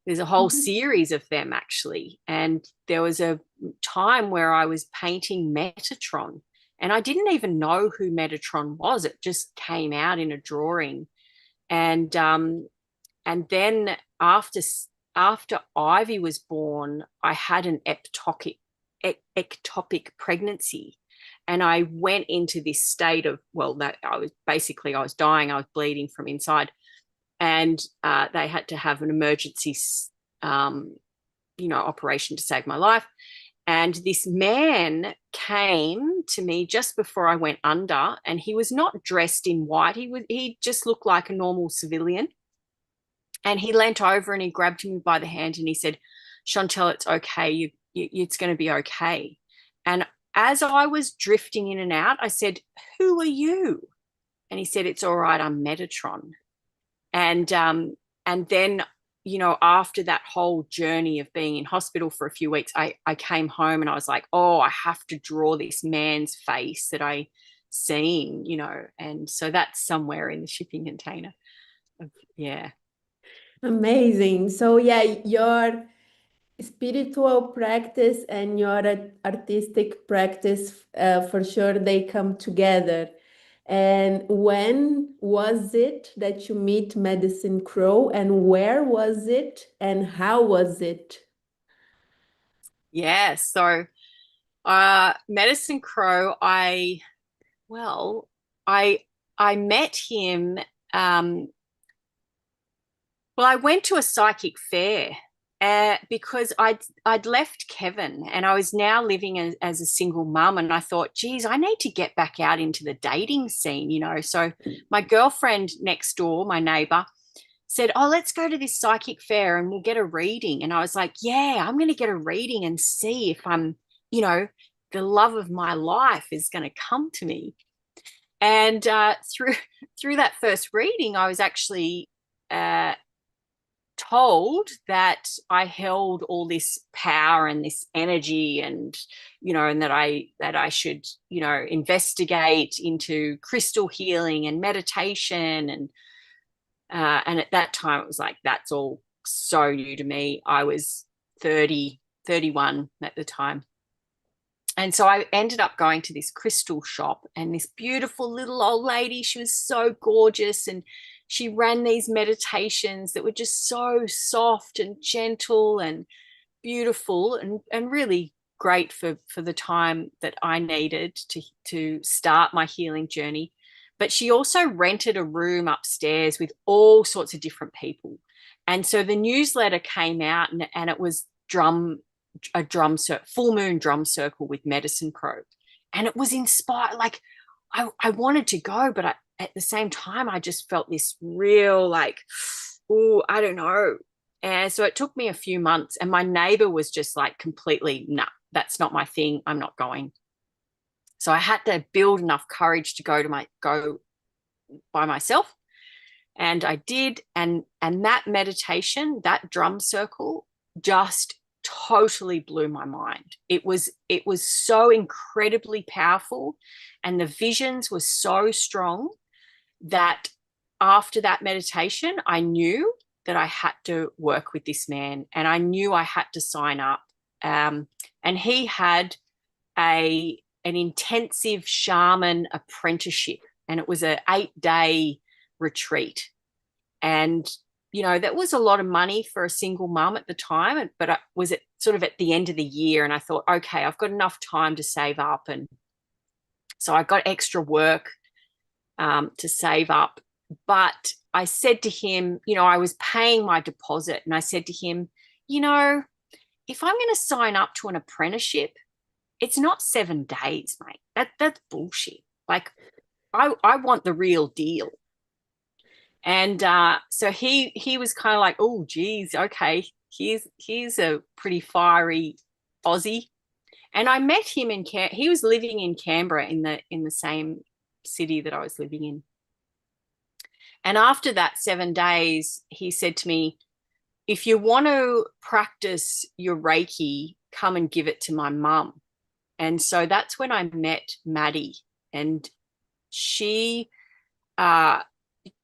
there's a whole
Mhm.
series of them actually. And there was a time where I was painting Metatron, and I didn't even know who Metatron was. It just came out in a drawing. And then after Ivy was born, I had an ectopic pregnancy, and I went into this state of, well, that I was dying. I was bleeding from inside, and they had to have an emergency, operation to save my life. And this man came to me just before I went under, and he was not dressed in white. He just looked like a normal civilian. And he leant over and he grabbed me by the hand and he said, "Chantel, it's okay. It's going to be okay." And as I was drifting in and out, I said, "Who are you?" And he said, "It's all right. I'm Metatron." And then, after that whole journey of being in hospital for a few weeks, I came home and I was like, oh, I have to draw this man's face that I seen, and so that's somewhere in the shipping container. Yeah.
Amazing. So yeah, your spiritual practice and your artistic practice, for sure, they come together. And when was it that you meet Medicine Crow, and where was it, and how was it?
Yeah. So Medicine Crow, well, I I met him. um Well, I went to a psychic fair because I'd left Kevin and I was now living as a single mum, and I thought, geez, I need to get back out into the dating scene. So my girlfriend next door, my neighbor, said, "Oh, let's go to this psychic fair and we'll get a reading." And I was like, "Yeah, I'm going to get a reading and see if you know, the love of my life is going to come to me." And through that first reading, I was actually uh, told that I held all this power and this energy, and that I should, investigate into crystal healing and meditation. And at that time it was like, that's all so new to me. I was 30, 31 at the time. And so I ended up going to this crystal shop, and this beautiful little old lady, she was so gorgeous, and she ran these meditations that were just so soft and gentle and beautiful, and really great for the time that I needed to start my healing journey. But she also rented a room upstairs with all sorts of different people. And so the newsletter came out, and it was full moon drum circle with Medicine Crow. And it was inspired. Like, I wanted to go, but at the same time, I just felt this real, like, oh, I don't know. And so it took me a few months, and my neighbor was just like, completely, nah, that's not my thing. I'm not going. So I had to build enough courage to go by myself. And I did. And that meditation, that drum circle, just totally blew my mind. It was so incredibly powerful, and the visions were so strong that after that meditation, I knew that I had to work with this man, and I knew I had to sign up. And he had an intensive shaman apprenticeship, and it was an 8-day retreat. And that was a lot of money for a single mum at the time, but I was sort of at the end of the year, and I thought, okay, I've got enough time to save up. And so I got extra work to save up. But I said to him, I was paying my deposit, and I said to him, if I'm going to sign up to an apprenticeship, it's not 7 days, mate. That's bullshit. Like, I want the real deal. And so he was kind of like, oh, geez, okay, here's a pretty fiery Aussie. And I met him in he was living in Canberra in the same city that I was living in. And after that 7 days, he said to me, if you want to practice your Reiki, come and give it to my mum. And so that's when I met Maddie. And she uh,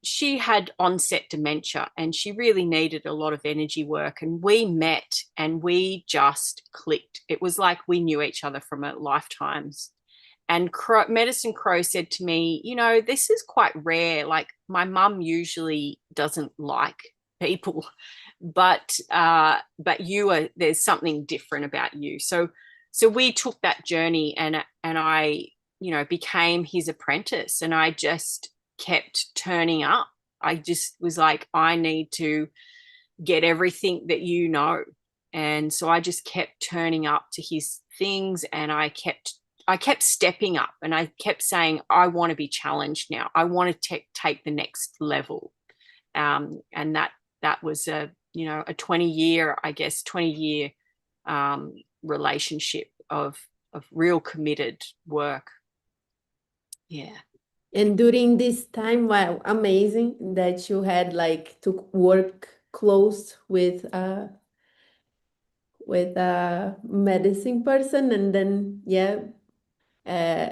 she had onset dementia and she really needed a lot of energy work. And we met and we just clicked. It was like we knew each other from a lifetimes. And Medicine Crow said to me, this is quite rare. Like, my mum usually doesn't like people, but there's something different about you. So we took that journey, and I, became his apprentice, and I just kept turning up. I just was like, I need to get everything that and so I just kept turning up to his things, and I kept stepping up, and I kept saying, I want to be challenged now. I want to take the next level. And that was a 20-year relationship of real committed work. Yeah.
And during this time, wow, amazing that you had like to work close with a medicine person, and then yeah,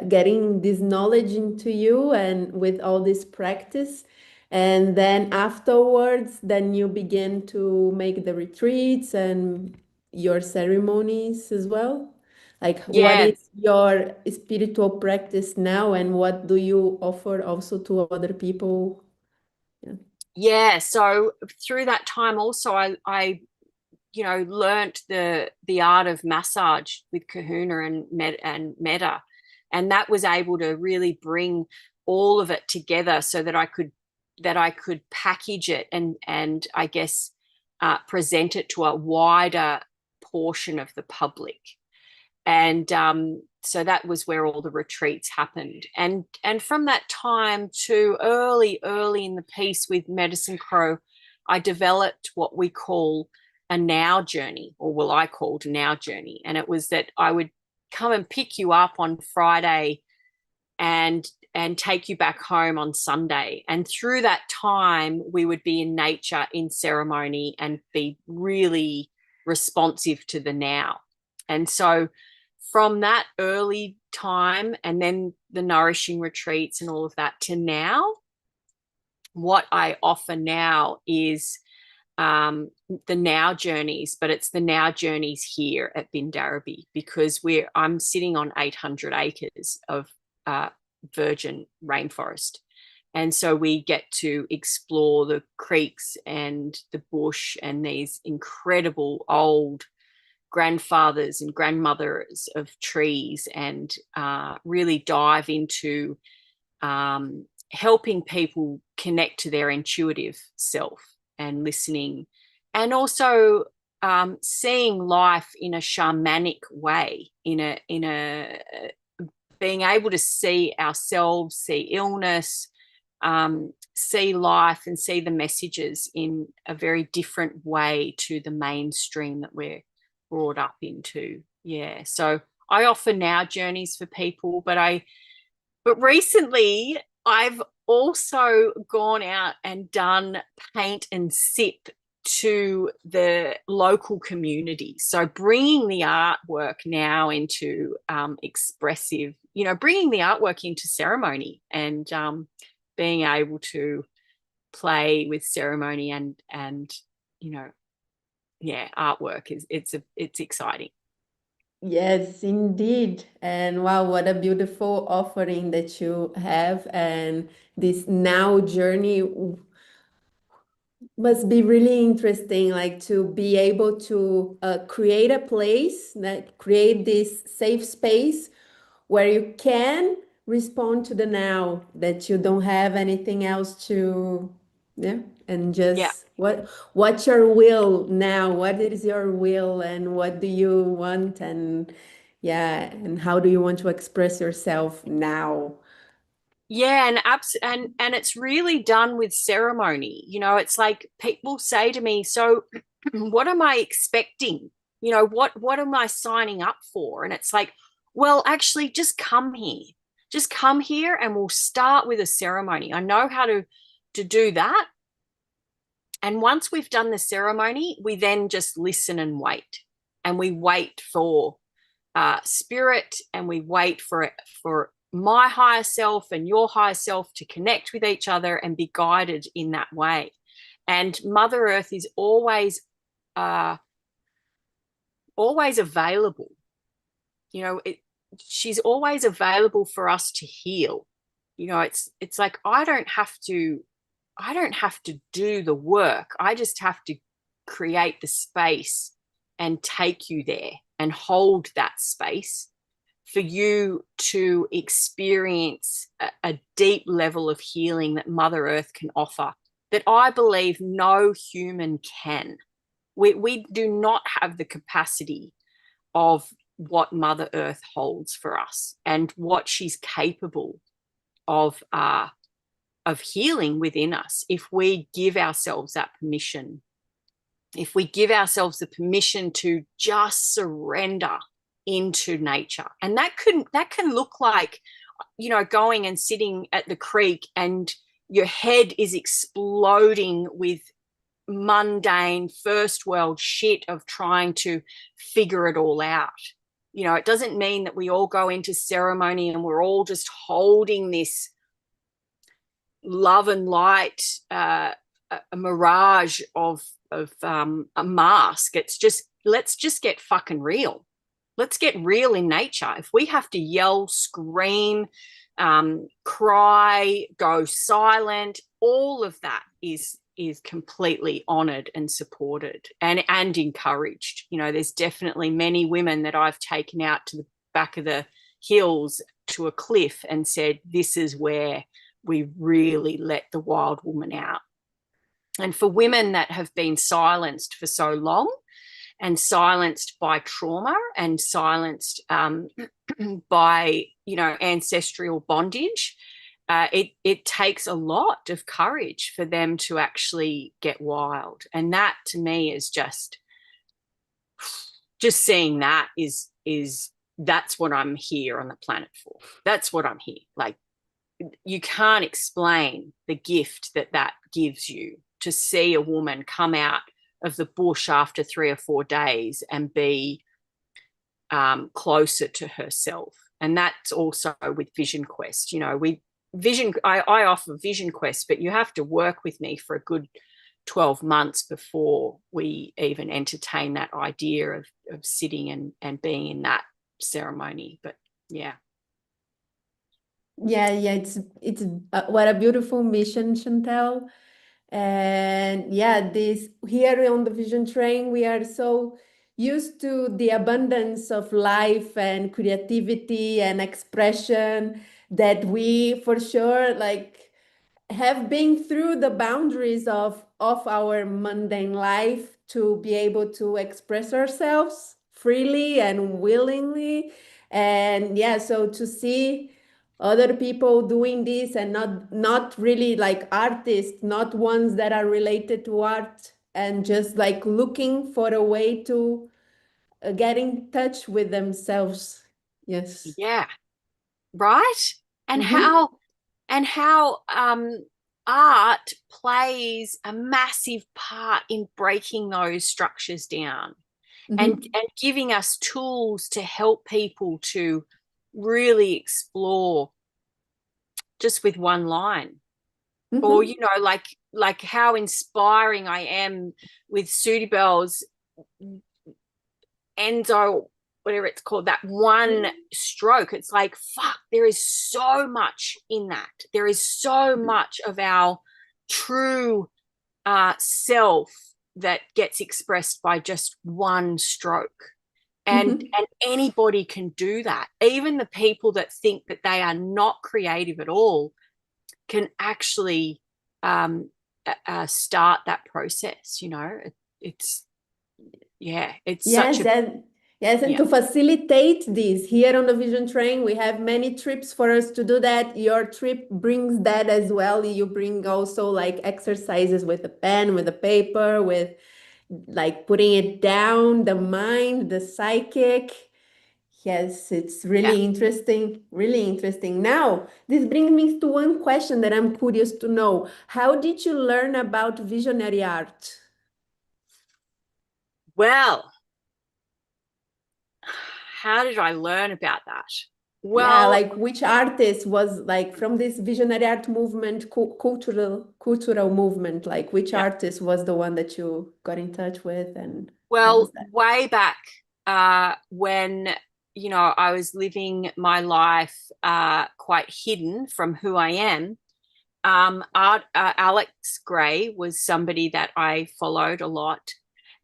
getting this knowledge into you and with all this practice. And then afterwards, then you begin to make the retreats and your ceremonies as well. Like, what
Yeah.
is your spiritual practice now, and what do you offer also to other people? Yeah.
Yeah. So through that time also, I learnt the art of massage with Kahuna and Meta, and that was able to really bring all of it together so that I could package it and I guess present it to a wider portion of the public. And so that was where all the retreats happened. And from that time to early in the piece with Medicine Crow, I developed what we call a now journey, or well, I called a now journey. And it was that I would come and pick you up on Friday and take you back home on Sunday. And through that time, we would be in nature, in ceremony, and be really responsive to the now. And so from that early time, and then the nourishing retreats and all of that, to now, what I offer now is the now journeys, but it's the now journeys here at Bindarabee, because I'm sitting on 800 acres of virgin rainforest. And so we get to explore the creeks and the bush and these incredible old grandfathers and grandmothers of trees, and really dive into helping people connect to their intuitive self and listening, and also seeing life in a shamanic way, in a being able to see ourselves, see illness, see life, and see the messages in a very different way to the mainstream that we're brought up into. Yeah. So I offer now journeys for people, but recently I've also gone out and done paint and sip to the local community. So bringing the artwork now into expressive, bringing the artwork into ceremony, and being able to play with ceremony and yeah, artwork it's exciting.
Yes, indeed. And wow, what a beautiful offering that you have. And this now journey must be really interesting, like to be able to create a place, that create this safe space where you can respond to the now, that you don't have anything else to, yeah, and
Yeah.
just what's your will now? What is your will and what do you want? And yeah, and how do you want to express yourself now?
Yeah, and it's really done with ceremony. It's like people say to me, so what am I expecting? What am I signing up for? And it's like, well, actually just come here. Just come here and we'll start with a ceremony. I know how to do that. And once we've done the ceremony, we then just listen and wait. And we wait for spirit, and we wait for my higher self and your higher self to connect with each other and be guided in that way. And Mother Earth is uh, always available. She's always available for us to heal. It's like I don't have to do the work. I just have to create the space and take you there and hold that space for you to experience a deep level of healing that Mother Earth can offer, that I believe no human can. We do not have the capacity of what Mother Earth holds for us and what she's capable of healing within us if we give ourselves that permission. If we give ourselves the permission to just surrender into nature. And that can look like, going and sitting at the creek and your head is exploding with mundane first world shit of trying to figure it all out. It doesn't mean that we all go into ceremony and we're all just holding this love and light, a mirage of a mask. It's just, let's just get fucking real. Let's get real in nature. If we have to yell, scream, cry, go silent, all of that is completely honored and supported and encouraged. There's definitely many women that I've taken out to the back of the hills to a cliff and said, this is where we really let the wild woman out. And for women that have been silenced for so long and silenced by trauma and silenced by, ancestral bondage, it takes a lot of courage for them to actually get wild. And that to me is just seeing that is that's what I'm here on the planet for. That's what I'm here. Like, you can't explain the gift that gives you to see a woman come out of the bush after 3 or 4 days and be closer to herself. And that's also with Vision Quest. I offer Vision Quest, but you have to work with me for a good 12 months before we even entertain that idea of sitting and being in that ceremony. But yeah.
Yeah, it's what a beautiful mission, Chantel. And yeah, this here on the Vision Train, we are so used to the abundance of life and creativity and expression that we for sure like have been through the boundaries of our mundane life to be able to express ourselves freely and willingly. And yeah, so to see other people doing this and not really like artists, not ones that are related to art, and just like looking for a way to get in touch with themselves. Yes.
Yeah. Right. And
Mm-hmm.
how art plays a massive part in breaking those structures down and
Mm-hmm.
giving us tools to help people to really explore just with one line. Or,
Mm-hmm.
like how inspiring I am with Sudie Bell's Enzo, whatever it's called, that one stroke. It's like, fuck, there is so much in that. There is so much of our true self that gets expressed by just one stroke. and anybody can do that. Even the people that think that they are not creative at all can actually start that process. It's it's such
Yes,
a
and yes, and
yeah
to facilitate this, here on the Vision Train, we have many trips for us to do that. Your trip brings that as well. You bring also like exercises with a pen, with a paper, with like putting it down, the mind, the psychic. Yes, it's
yeah.
really interesting, really interesting. Now, this brings me to one question that I'm curious to know. How did you learn about visionary art?
Well, how did I learn about that?
Yeah,
Well,
like which artist was like from this visionary art movement, cultural movement, like which
yeah.
artist was the one that you got in touch with and how was
Well,
that?
way back when I was living my life quite hidden from who I am. Alex Gray was somebody that I followed a lot,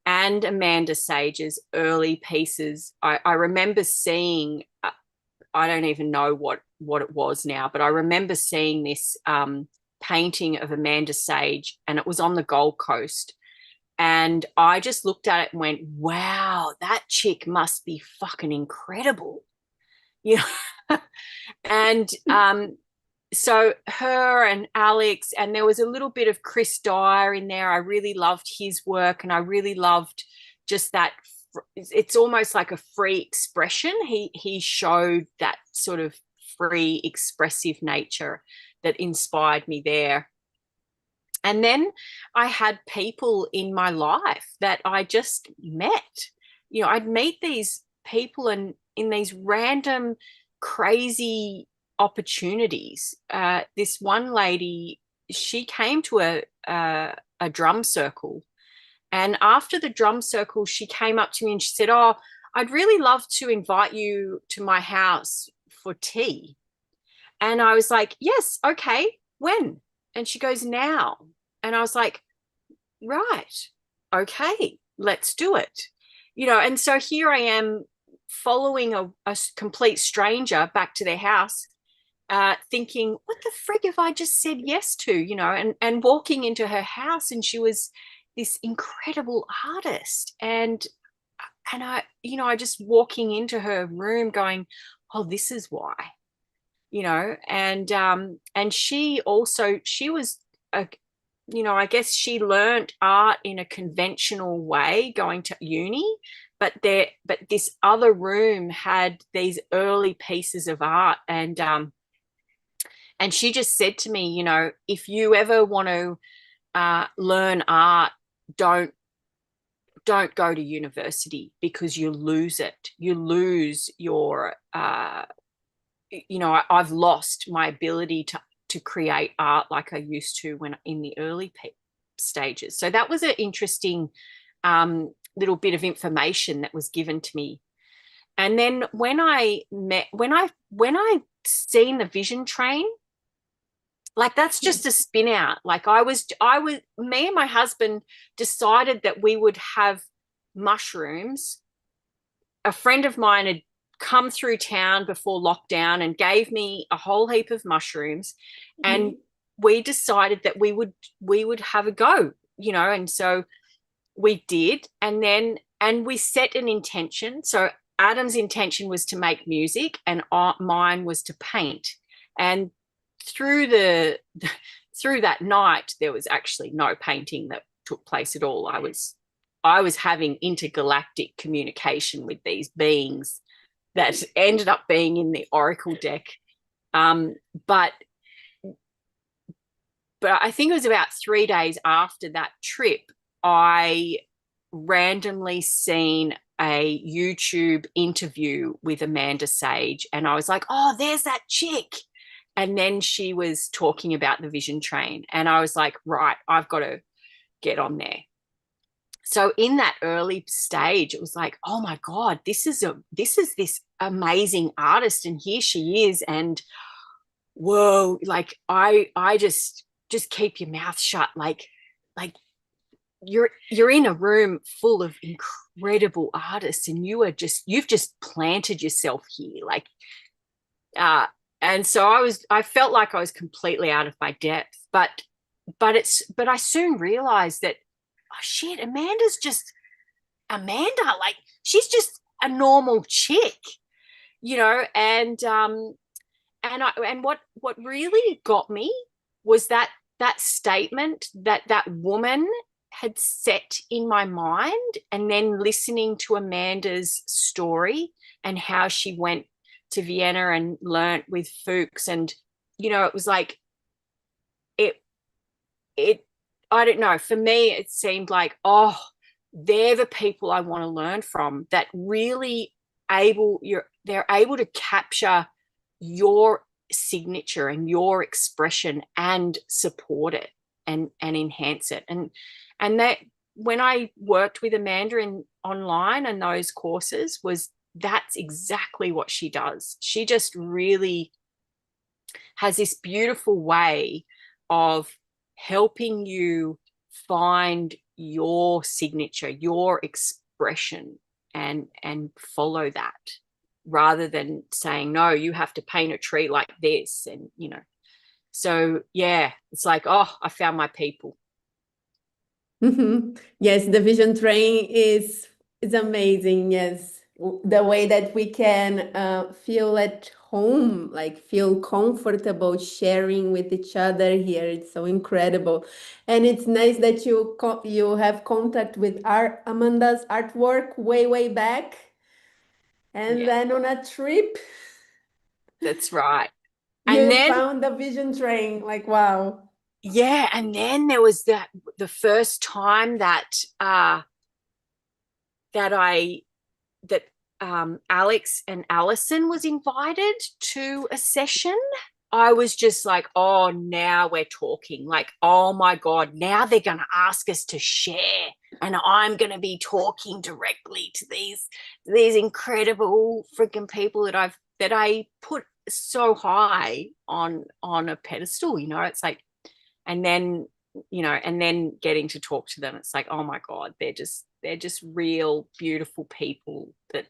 and Amanda Sage's early pieces. I remember seeing. I don't even know what it was now, but I remember seeing this painting of Amanda Sage, and it was on the Gold Coast. And I just looked at it and went, wow, that chick must be fucking incredible. You know? And so her and Alex, and there was a little bit of Chris Dyer in there. I really loved his work, and I really loved just that. It's almost like a free expression. He showed that sort of free, expressive nature that inspired me there. And then I had people in my life that I just met. I'd meet these people and in these random, crazy opportunities. This one lady, she came to a drum circle. And after the drum circle, she came up to me and she said, "Oh, I'd really love to invite you to my house for tea." And I was like, "Yes, okay, when?" And she goes, "Now." And I was like, "Right, okay, let's do it." And so here I am following a complete stranger back to their house, thinking, what the frig have I just said yes to? And walking into her house, and she was this incredible artist. And I just walking into her room going, oh, this is why. And she was a I guess she learned art in a conventional way going to uni, but this other room had these early pieces of art. And she just said to me, if you ever want to learn art, don't don't go to university, because you lose it. You lose your I've lost my ability to create art like I used to when in the early stages. So that was an interesting little bit of information that was given to me. And then when I seen the Vision Train, like that's just a spin out. Like me and my husband decided that we would have mushrooms. A friend of mine had come through town before lockdown and gave me a whole heap of mushrooms, and we decided that we would have a go, and so we did. And we set an intention. So Adam's intention was to make music, and mine was to paint. And through the through that night, there was actually no painting that took place at all. I was having intergalactic communication with these beings that ended up being in the Oracle deck. Um, but but I think it was about 3 days after that trip, I randomly seen a YouTube interview with Amanda Sage, and I was like, "Oh, there's that chick." And then she was talking about the Vision Train, and I was like, "Right, I've got to get on there." So in that early stage, it was like, "Oh my God, this is this amazing artist, and here she is." And whoa, like I just keep your mouth shut, like you're in a room full of incredible artists, and you've just planted yourself here, like uh and so I felt like I was completely out of my depth, but I soon realized that, oh shit, Amanda's just Amanda, like she's just a normal chick, and what really got me was that statement that woman had set in my mind, and then listening to Amanda's story and how she went to Vienna and learnt with Fuchs, and it was like it it I don't know, for me it seemed like, oh, they're the people I want to learn from, that really they're able to capture your signature and your expression and support it and enhance it. And that, when I worked with Amanda in online and those courses, was that's exactly what she does. She just really has this beautiful way of helping you find your signature, your expression, and follow that, rather than saying, no, you have to paint a tree like this. And so yeah, it's like, oh, I found my people.
Mhm. Yes, the vision train is amazing. Yes, the way that we can feel at home, like feel comfortable sharing with each other here. It's so incredible, and it's nice that you have contact with Amanda's artwork way back, and
Yeah,
then on a trip
that's right. And
you
then
found the vision train. Like wow.
yeah, and then there was the first time that I that Alex and Allison was invited to a session. I was just like, oh, now we're talking. Like, oh my God, now they're going to ask us to share. And I'm going to be talking directly to these incredible freaking people that I put so high on a pedestal. It's like, and then and then getting to talk to them, it's like, oh my God, they're just real beautiful people that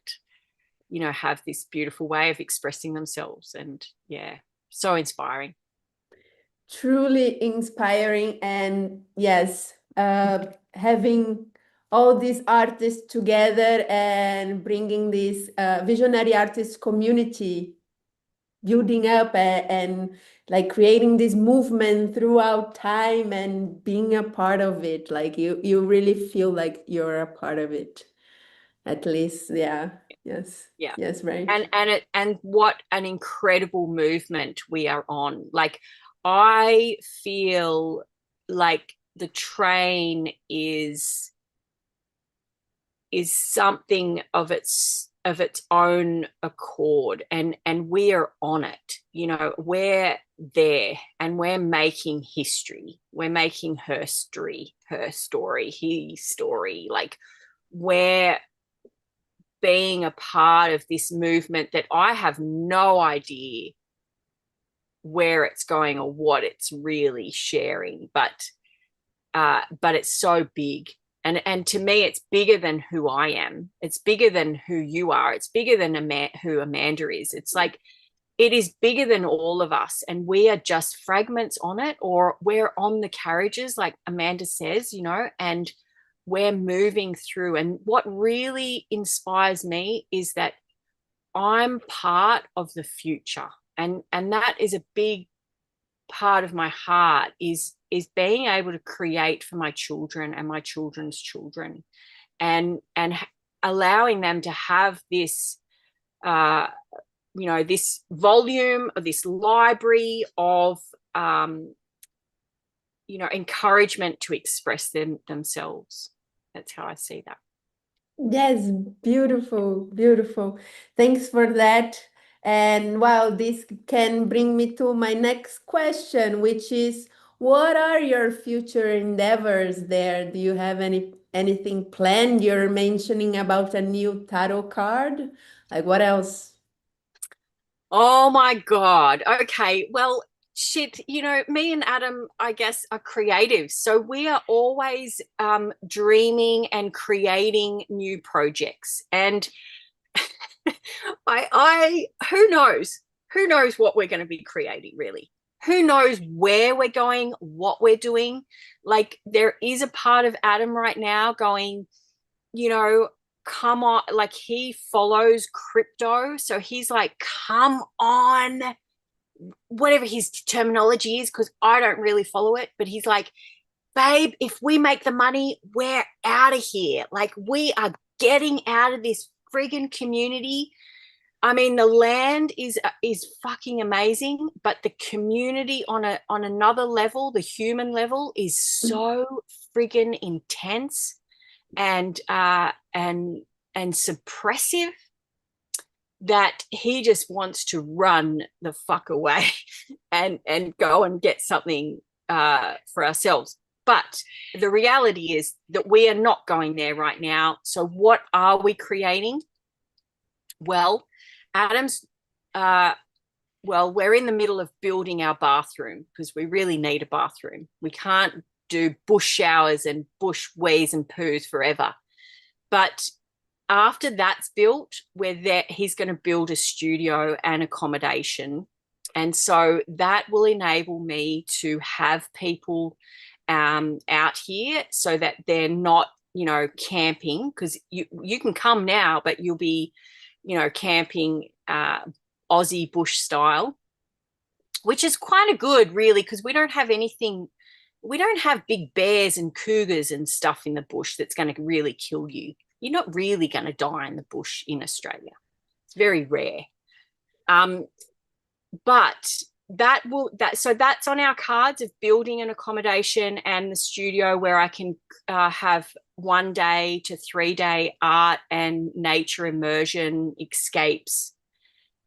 have this beautiful way of expressing themselves. And yeah, so inspiring.
Truly inspiring, and yes, having all these artists together and bringing this visionary artist community building up and like creating this movement throughout time and being a part of it, like you really feel like you're a part of it, at least. Yeah. Yes.
Yeah.
Yes, right.
And what an incredible movement we are on. Like, I feel like the train is something of its own accord, and we're on it. We're there, and we're making history. We're making her story, his story. Like, we're being a part of this movement that I have no idea where it's going or what it's really sharing, but it's so big. And to me, it's bigger than who I am. It's bigger than who you are. It's bigger than who Amanda is. It's like, it is bigger than all of us, and we are just fragments on it, or we're on the carriages, like Amanda says, and we're moving through. And what really inspires me is that I'm part of the future. And that is a big part of my heart, is being able to create for my children and my children's children, and allowing them to have this uh this volume, of this library of encouragement to express themselves. That's how I see that.
Yes, beautiful, beautiful. Thanks for that. And wow, this can bring me to my next question, which is, what are your future endeavors there? Do you have anything planned? You're mentioning about a new tarot card. Like what else?
Oh my God. Okay. Well, shit, you know, me and Adam, I guess, are creatives. So we are always dreaming and creating new projects. And who knows? Who knows what we're going to be creating, really? Who knows where we're going, what we're doing? Like, there is a part of Adam right now going, you know, come on, like he follows crypto. So he's like, come on, whatever his terminology is, because I don't really follow it, but he's like, babe, if we make the money, we're out of here. Like, we are getting out of this friggin' community. I mean, the land is fucking amazing, but the community on another level, the human level, is so friggin' intense and suppressive that he just wants to run the fuck away and go and get something for ourselves. But the reality is that we are not going there right now. So what are we creating? Well, Adam's we're in the middle of building our bathroom because we really need a bathroom. We can't do bush showers and bush wees and poos forever. But after that's built, he's going to build a studio and accommodation. And so that will enable me to have people out here so that they're not, you know, camping, because you can come now, but you'll be, you know, camping Aussie bush style, which is quite a good, really, because we don't have anything. We don't have big bears and cougars and stuff in the bush that's going to really kill you. You're not really going to die in the bush in Australia. It's very rare. But so that's on our cards of building an accommodation and the studio where I can have 1 day to 3 day art and nature immersion escapes.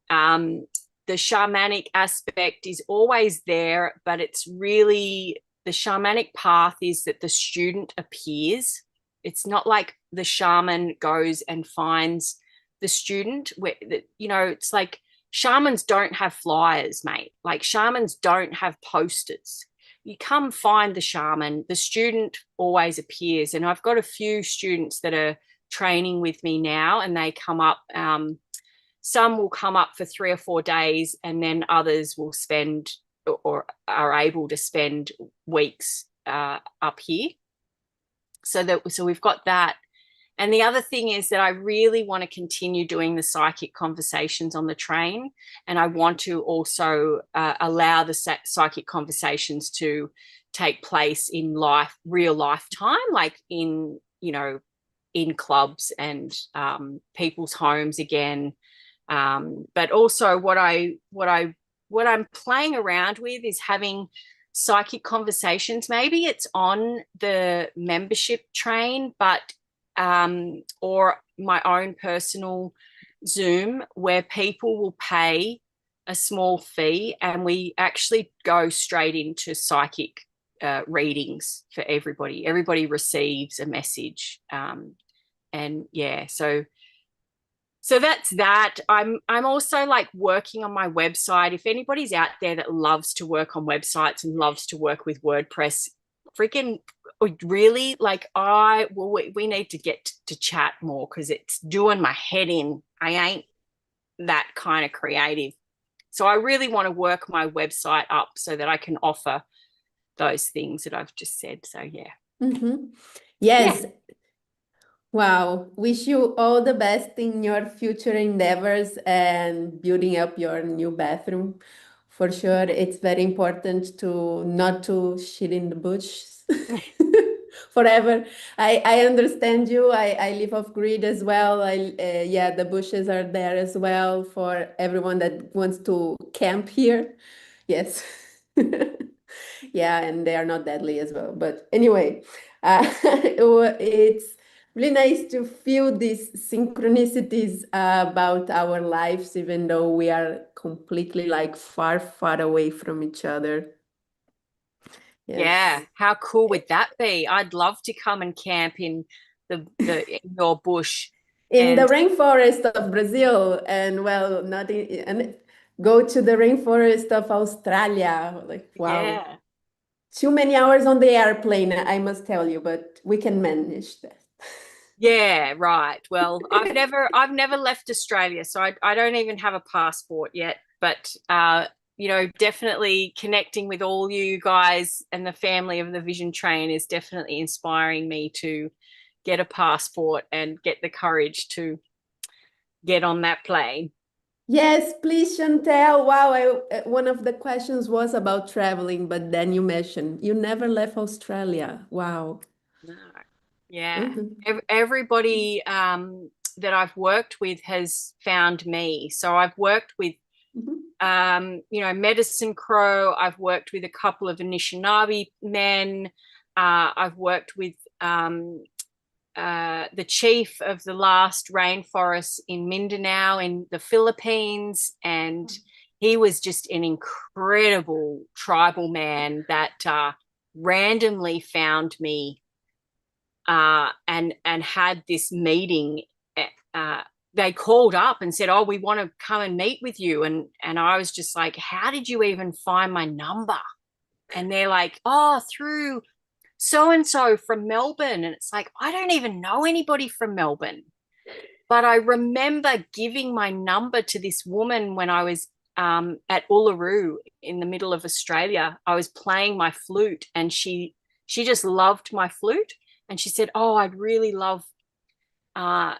The shamanic aspect is always there, but it's really, the shamanic path is that the student appears. It's not like the shaman goes and finds the student. You know, it's like shamans don't have flyers, mate. Like, shamans don't have posters. You come find the shaman. The student always appears. And I've got a few students that are training with me now, and they come up. Some will come up for 3 or 4 days, and then others will spend or are able to spend weeks up here. So we've got that. And the other thing is that I really want to continue doing the psychic conversations on the train. And I want to also allow the psychic conversations to take place in real life time, like in, you know, in clubs and people's homes again. But also what I'm playing around with is having psychic conversations. Maybe it's on the membership train, but or my own personal Zoom, where people will pay a small fee and we actually go straight into psychic readings for everybody. Everybody receives a message. And yeah, so that's that. I'm also like working on my website. If anybody's out there that loves to work on websites and loves to work with WordPress, freaking really, like, we need to get to chat more, because it's doing my head in. I ain't that kind of creative. So I really want to work my website up so that I can offer those things that I've just said. So yeah.
Mm-hmm. Yes.
Yeah.
Wow. Wish you all the best in your future endeavors and building up your new bathroom. For sure, it's very important to not to shit in the bush forever. I understand you. I live off grid as well. Yeah, the bushes are there as well for everyone that wants to camp here. Yes. Yeah, and they are not deadly as well. But anyway, it's really nice to feel these synchronicities about our lives, even though we are completely like far, far away from each other.
Yeah.
Yes.
How cool would that be? I'd love to come and camp in in your bush.
In the
And
rainforest of Brazil, and well, not in, and go to the rainforest of Australia. Like, wow.
Yeah.
Too many hours on the airplane, I must tell you, but we can manage that.
Yeah, right. Well, I've never left Australia, so I don't even have a passport yet. But definitely connecting with all you guys and the family of the Vision Train is definitely inspiring me to get a passport and get the courage to get on that plane.
Yes, please, Chantel. Wow, one of the questions was about traveling, but then you mentioned you never left Australia. Wow.
No. Yeah.
Mhm.
Everybody that I've worked with has found me. So I've worked with
Mhm.
Medicine Crow. I've worked with a couple of Anishinaabe men. I've worked with the chief of the last rainforest in Mindanao in the Philippines. And he was just an incredible tribal man that randomly found me and had this meeting. Uh, they called up and said, "Oh, we want to come and meet with you." And I was just like, "How did you even find my number?" And they're like, "Oh, through so and so from Melbourne." And it's like, I don't even know anybody from Melbourne. But I remember giving my number to this woman when I was at Uluru in the middle of Australia. I was playing my flute, and she just loved my flute, and she said, "Oh, I'd really love uh,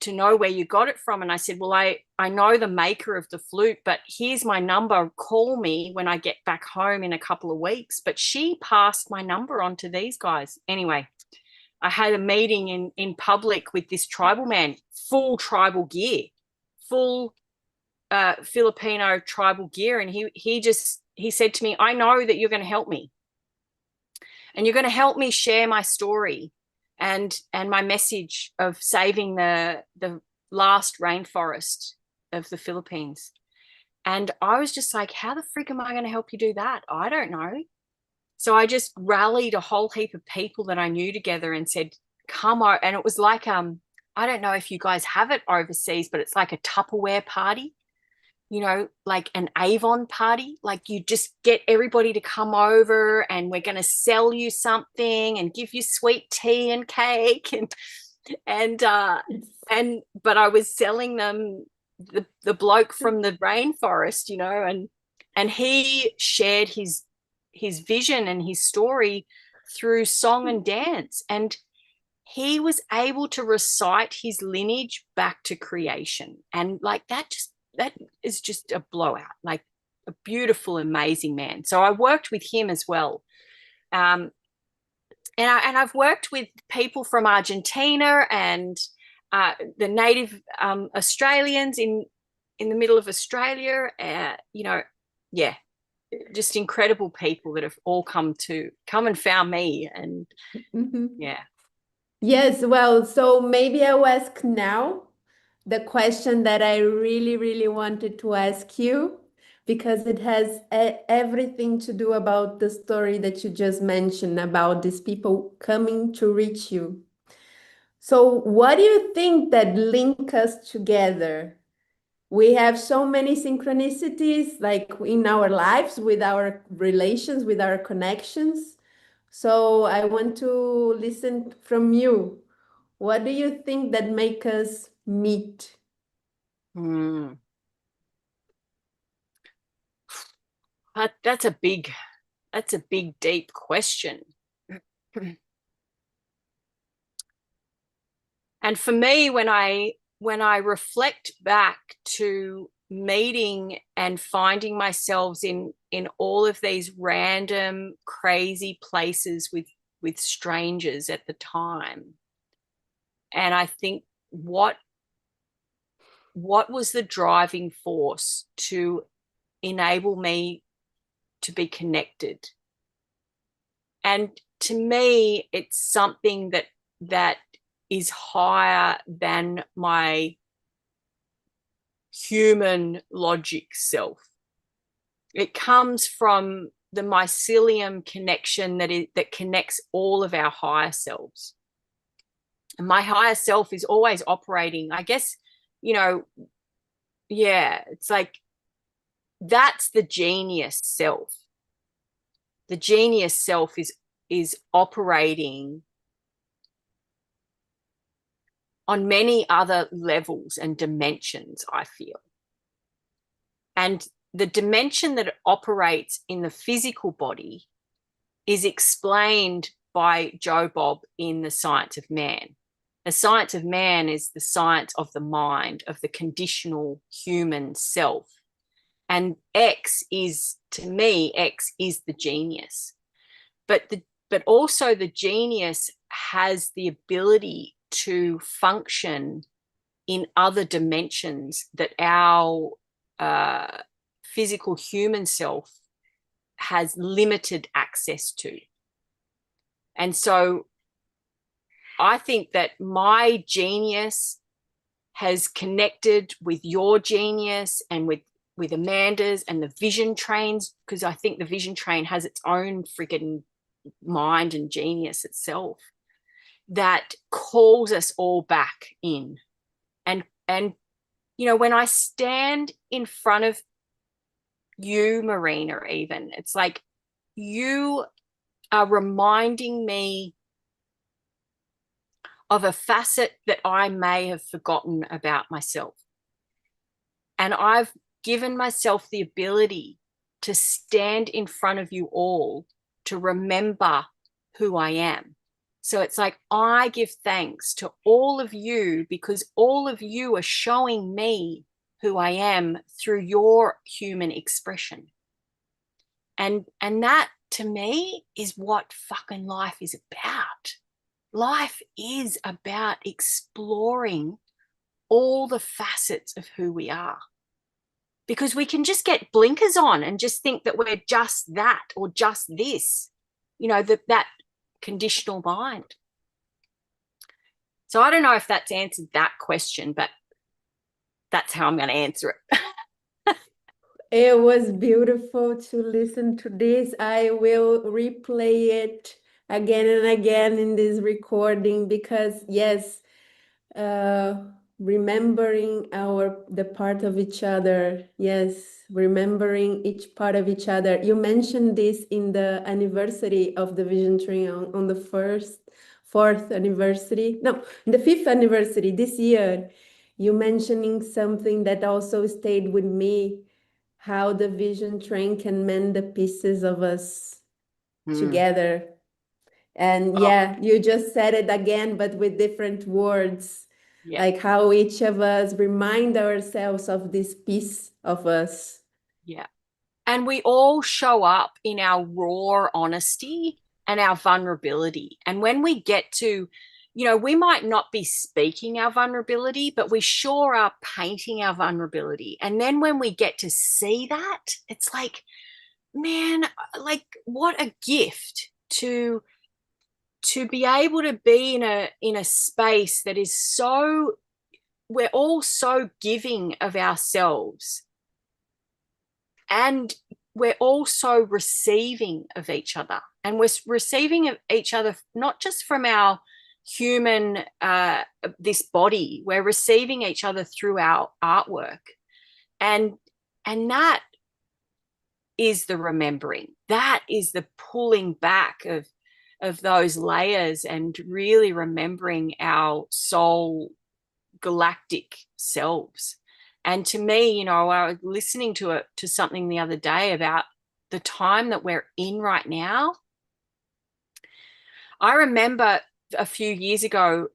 to know where you got it from." And I said, "Well, I know the maker of the flute, but here's my number. Call me when I get back home in a couple of weeks." But she passed my number on to these guys. Anyway, I had a meeting in public with this tribal man, full tribal gear, full Filipino tribal gear. And he said to me, "I know that you're going to help me, and you're going to help me share my story and my message of saving the last rainforest of the Philippines." And I was just like, "How the frick am I going to help you do that? I don't know." So I just rallied a whole heap of people that I knew together and said, "Come on." And it was like I don't know if you guys have it overseas, but it's like a Tupperware party, like an Avon party. Like, you just get everybody to come over, and we're going to sell you something and give you sweet tea and cake and but I was selling them the bloke from the rainforest, and he shared his vision and his story through song and dance, and he was able to recite his lineage back to creation. And like that is just a blowout, like a beautiful, amazing man. So I worked with him as well. um, I've worked with people from Argentina and the native Australians in the middle of Australia. Yeah, just incredible people that have all come and found me, and
Mhm.
yeah.
Yes, well, so maybe I'll ask now the question that I really, really wanted to ask you because it has everything to do about the story that you just mentioned about these people coming to reach you. So, what do you think that link us together? We have so many synchronicities like in our lives with our relations, with our connections. So, I want to listen from you. What do you think that make us meet?
Mm. That's a big deep question. And for me, when I reflect back to meeting and finding myself in all of these random crazy places with strangers at the time, and I think what was the driving force to enable me to be connected. And to me, it's something that is higher than my human logic self. It comes from the mycelium connection that connects all of our higher selves. And my higher self is always operating, I guess, you know, yeah, it's like that's the genius self. The genius self is operating on many other levels and dimensions, I feel. And the dimension that it operates in the physical body is explained by Joe Bob in The Science of Man. The science of man is the science of the mind, of the conditional human self. And X is, to me, X is the genius. But also the genius has the ability to function in other dimensions that our physical human self has limited access to. And so I think that my genius has connected with your genius and with Amanda's and the vision trains, because I think the vision train has its own freaking mind and genius itself that calls us all back in. And you know, when I stand in front of you, Marina, even, it's like you are reminding me of a facet that I may have forgotten about myself. And I've given myself the ability to stand in front of you all to remember who I am. So it's like I give thanks to all of you because all of you are showing me who I am through your human expression. And that to me is what fucking life is about. Life is about exploring all the facets of who we are. Because we can just get blinkers on and just think that we're just that or just this, you know, that conditional mind. So I don't know if that's answered that question, but that's how I'm going to answer it.
It was beautiful to listen to this. I will replay it again and again in this recording because, yes, remembering the part of each other. Yes, remembering each part of each other. You mentioned this in the anniversary of the Vision Train on the fourth anniversary. No, the fifth anniversary this year. You mentioning something that also stayed with me, how the Vision Train can mend the pieces of us together. And
Oh,
yeah, you just said it again, but with different words,
yeah.
like how each of us remind ourselves of this piece of us.
Yeah. And we all show up in our raw honesty and our vulnerability. And when we get to, you know, we might not be speaking our vulnerability, but we sure are painting our vulnerability. And then when we get to see that, it's like, man, like what a gift to be able to be in a space that is so, we're all so giving of ourselves, and we're also receiving of each other, and we're receiving of each other not just from our human this body, we're receiving each other through our artwork, and that is the remembering, that is the pulling back of those layers and really remembering our soul galactic selves. And to me, you know, I was listening to something the other day about the time that we're in right now. I remember a few years ago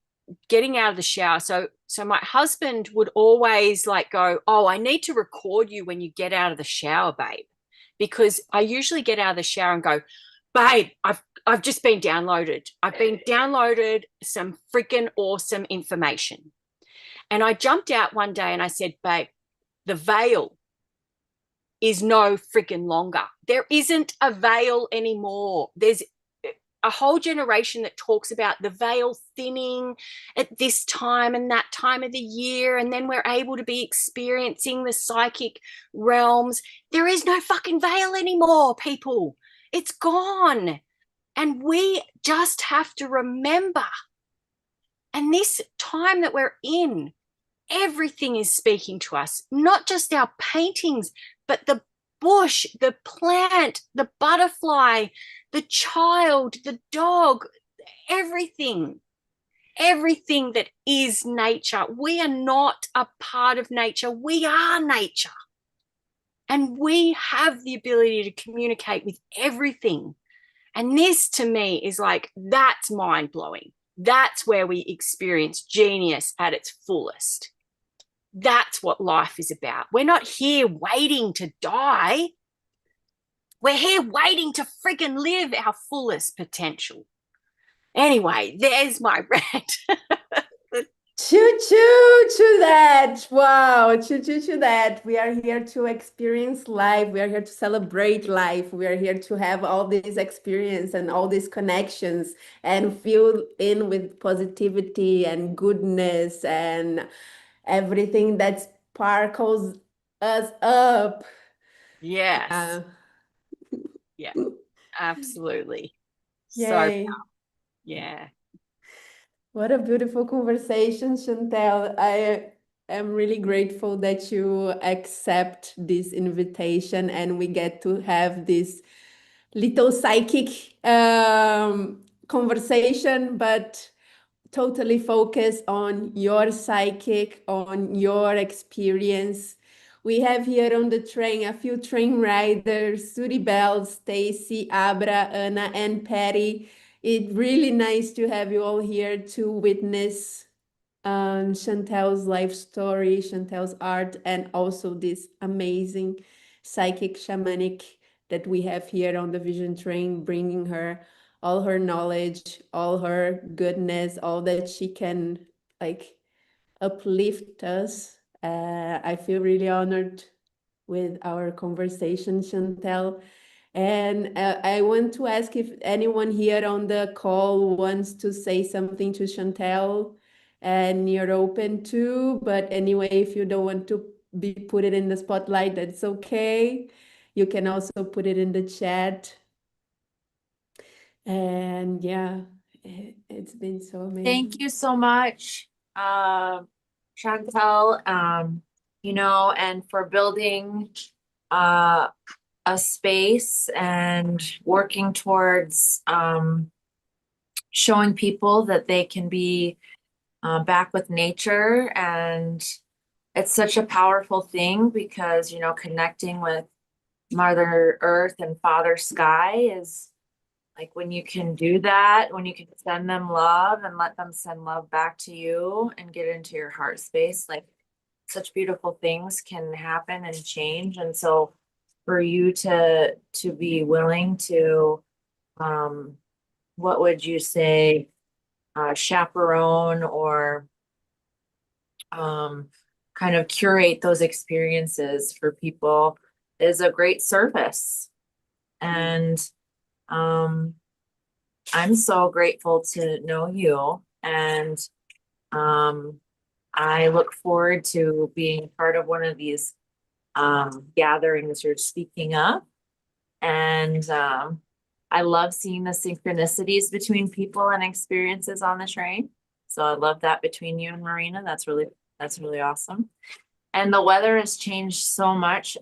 getting out of the shower. So my husband would always like go, "Oh, I need to record you when you get out of the shower, babe." Because I usually get out of the shower and go, "Babe, I've just been downloaded. I've been downloaded some freaking awesome information." And I jumped out one day and I said, "Babe, the veil is no freaking longer. There isn't a veil anymore. There's a whole generation that talks about the veil thinning at this time and that time of the year, and then we're able to be experiencing the psychic realms. There is no fucking veil anymore, people. It's gone. And we just have to remember. And this time that we're in, everything is speaking to us, not just our paintings, but bush, the plant, the butterfly, the child, the dog, everything, everything that is nature. We are not a part of nature. We are nature. And we have the ability to communicate with everything. And this to me is like, that's mind blowing. That's where we experience genius at its fullest. That's what life is about. We're not here waiting to die. We're here waiting to freaking live our fullest potential. Anyway, there's my rant.
Choo choo to that. Wow. Choo choo to that. We are here to experience life. We are here to celebrate life. We are here to have all these experience and all these connections and fill in with positivity and goodness and everything that sparkles us up.
Yes.
Yeah.
Yeah, absolutely. So,
Yay.
yeah.
What a beautiful conversation, Chantel. I am really grateful that you accept this invitation and we get to have this little psychic conversation, but totally focus on your psychic, on your experience. We have here on the train a few train riders, Suri Bell, Stacy, Abra, Anna, and Patty. It's really nice to have you all here to witness Chantel's life story, Chantel's art, and also this amazing psychic shamanic that we have here on the Vision Train, bringing her all her knowledge, all her goodness, all that she can like uplift us. I feel really honored with our conversation, Chantel. And I want to ask if anyone here on the call wants to say something to Chantel, and you're open to, but anyway, if you don't want to be put it in the spotlight, that's okay. You can also put it in the chat. And yeah, it's been so amazing.
Thank you so much, Chantel, and for building uh, a space and working towards showing people that they can be back with nature. And it's such a powerful thing because, connecting with Mother Earth and Father Sky is like when you can do that, when you can send them love and let them send love back to you and get into your heart space, like such beautiful things can happen and change. And so for you to be willing to what would you say, chaperone or kind of curate those experiences for people is a great service. And I'm so grateful to know you, and I look forward to being part of one of these gatherings you're speaking of. And I love seeing the synchronicities between people and experiences on the train. So I love that between you and Marina. That's really awesome. And the weather has changed so much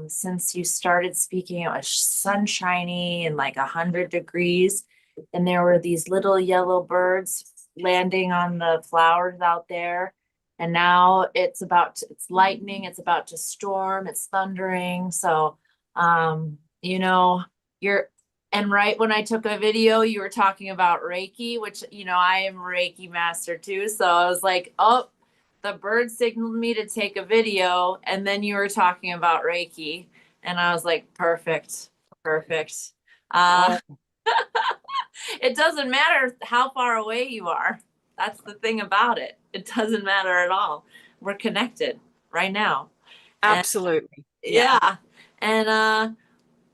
since you started speaking. It was sunshiny and like 100 degrees. And there were these little yellow birds landing on the flowers out there. And now it's lightning, it's about to storm, it's thundering. So, and right when I took a video, you were talking about Reiki, which, I am Reiki master too. So I was like, oh, the bird signaled me to take a video, and then you were talking about Reiki, and I was like, perfect. It doesn't matter how far away you are. That's the thing about it. It doesn't matter at all. We're connected right now.
Absolutely.
Yeah. And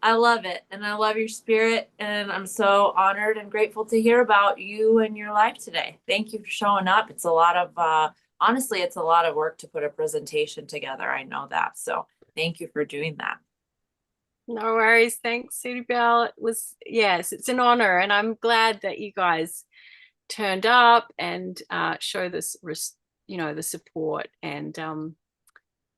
I love it. And I love your spirit. And I'm so honored and grateful to hear about you and your life today. Thank you for showing up. It's a lot of honestly, it's a lot of work to put a presentation together. I know that. So thank you for doing that.
No worries. Thanks, Sudi Bell. It was, yes, it's an honor. And I'm glad that you guys turned up and show this, the support. And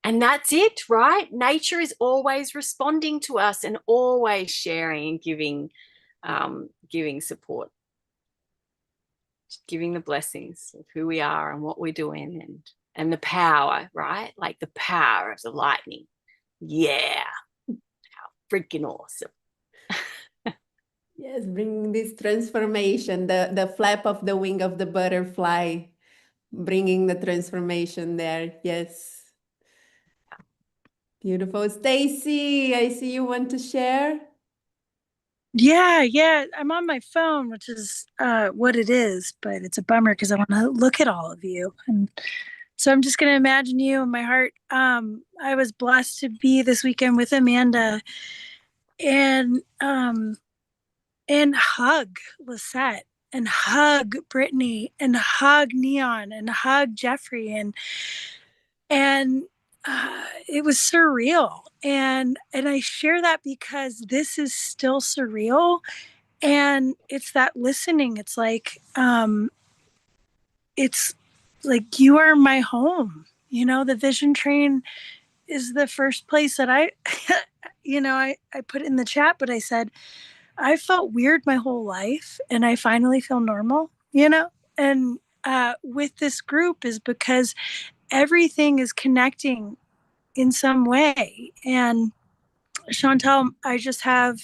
And that's it, right? Nature is always responding to us and always sharing and giving support, giving the blessings of who we are and what we're doing, and the power, right? Like the power of the lightning. Yeah, how freaking awesome.
Yes, bringing this transformation, the flap of the wing of the butterfly, bringing the transformation there. Yes. Beautiful. Stacy, I see you want to share.
Yeah. I'm on my phone, which is what it is, but it's a bummer because I want to look at all of you. And so I'm just going to imagine you in my heart. I was blessed to be this weekend with Amanda and hug Lisette and hug Brittany and hug Neon and hug Jeffrey and it was surreal. And I share that because this is still surreal. And it's that listening. It's like you are my home. The vision train is the first place that I I put it in the chat, but I said I felt weird my whole life and I finally feel normal. And with this group is because everything is connecting in some way. And Chantel, I just have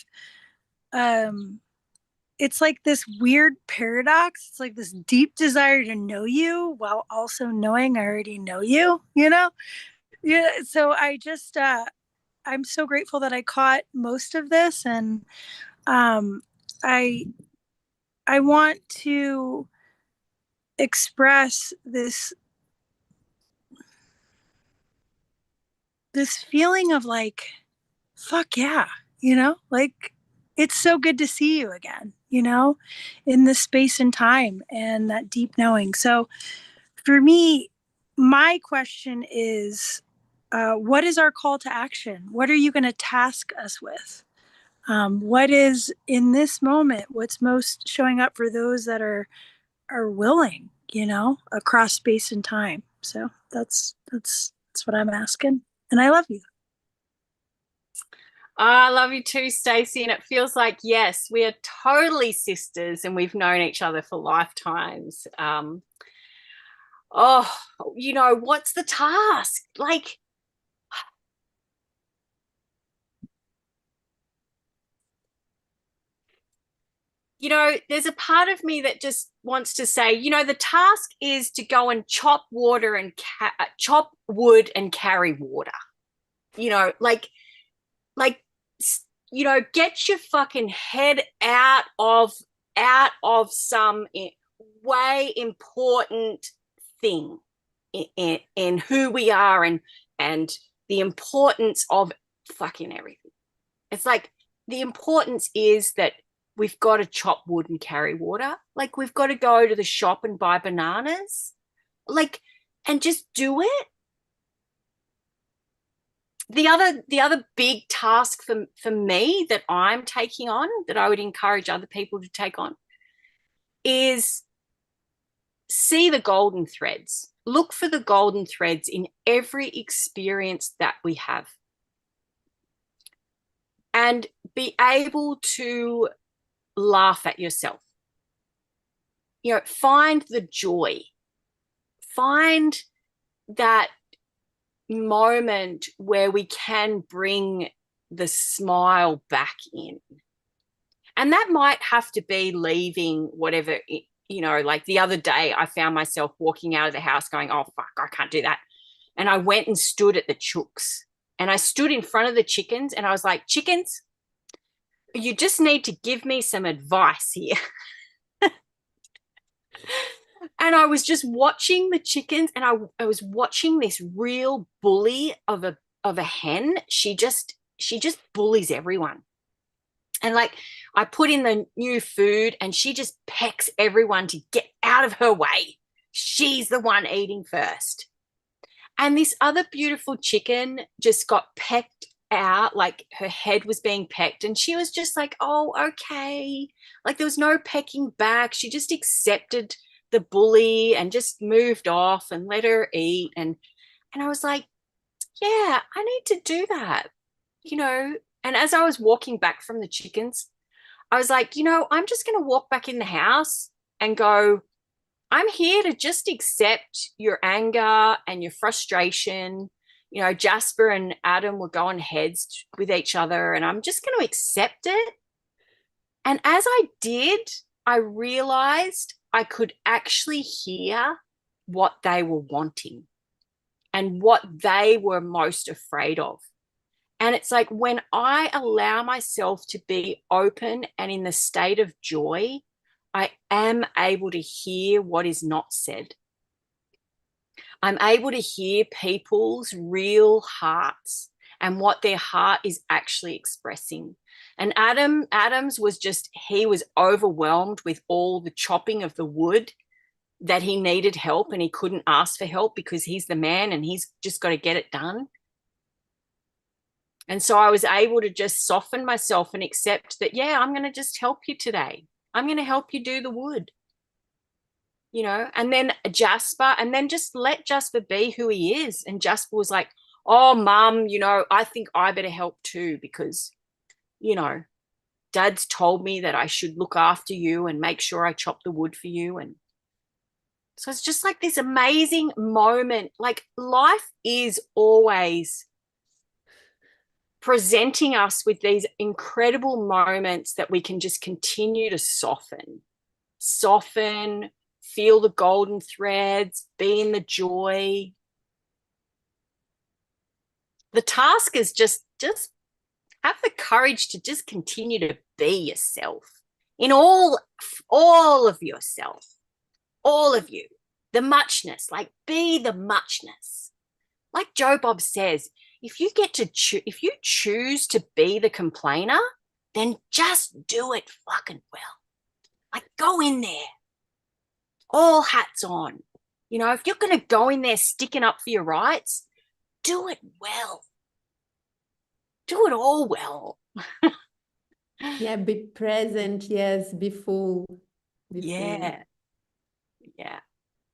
it's like this weird paradox. It's like this deep desire to know you while also knowing I already know you. Yeah. So I'm so grateful that I caught most of this. And um, I, I want to express this feeling of like, fuck yeah, like it's so good to see you again, in this space and time and that deep knowing. So for me, my question is, what is our call to action? What are you going to task us with? What is in this moment? What's most showing up for those that are willing, across space and time? So that's what I'm asking, and I love you.
I love you too, Stacey. And it feels like, yes, we are totally sisters and we've known each other for lifetimes. What's the task? Like, there's a part of me that just wants to say, the task is to go and chop wood and carry water. Like get your fucking head out of some way important thing in who we are and the importance of fucking everything. It's like the importance is that we've got to chop wood and carry water. Like we've got to go to the shop and buy bananas. Like, and just do it. The other big task for me that I'm taking on, that I would encourage other people to take on, is see the golden threads. Look for the golden threads in every experience that we have. And be able to laugh at yourself. Find the joy. Find that moment where we can bring the smile back in. And that might have to be leaving whatever, like the other day I found myself walking out of the house going, oh, fuck, I can't do that. And I went and stood at the chooks and I stood in front of the chickens and I was like, chickens, you just need to give me some advice here. And I was just watching the chickens and I was watching this real bully of a hen. She just bullies everyone. And like I put in the new food and she just pecks everyone to get out of her way. She's the one eating first. And this other beautiful chicken just got pecked out, like her head was being pecked. And she was just like, oh, okay. Like there was no pecking back. She just accepted the bully and just moved off and let her eat. And I was like, yeah, I need to do that, you know. And as I was walking back from the chickens, I was like, you know, I'm just going to walk back in the house and go, I'm here to just accept your anger and your frustration. You know, Jasper and Adam were going heads with each other, and I'm just going to accept it. And as I did, I realized I could actually hear what they were wanting and what they were most afraid of. And it's like when I allow myself to be open and in the state of joy, I am able to hear what is not said. I'm able to hear people's real hearts and what their heart is actually expressing. And Adams was just, he was overwhelmed with all the chopping of the wood that he needed help, and he couldn't ask for help because he's the man and he's just got to get it done. And so I was able to just soften myself and accept that, yeah, I'm going to just help you today. I'm going to help you do the wood, you know. And then Jasper, and then just let Jasper be who he is. And Jasper was like, oh, Mum, you know, I think I better help too because, you know, Dad's told me that I should look after you and make sure I chop the wood for you. And so it's just like this amazing moment. Like life is always presenting us with these incredible moments that we can just continue to soften, feel the golden threads, be in the joy. The task is just have the courage to just continue to be yourself in all of yourself, all of you, the muchness, like be the muchness. Like Joe Bob says, if you choose to be the complainer, then just do it fucking well. Like go in there, all hats on. You know, if you're going to go in there sticking up for your rights, do it well. Do it all well.
Yeah, be present. Yes, be full. Be full.
Yeah. Yeah.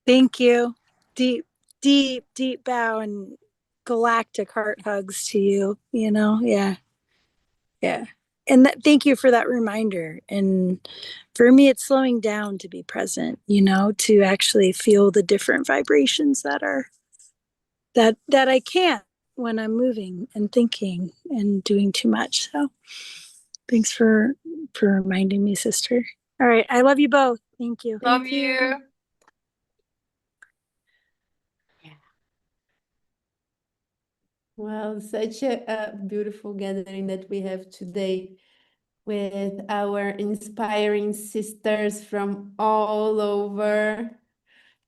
Thank you. Deep, deep, deep bow and galactic heart hugs to you, you know? Yeah. Yeah. And thank you for that reminder. And for me, it's slowing down to be present, you know, to actually feel the different vibrations that are that I can't when I'm moving and thinking and doing too much. So thanks for reminding me, sister. All right. I love you both. Thank you.
Love
Thank
you.
you. Well, such a beautiful gathering that we have today with our inspiring sisters from all over,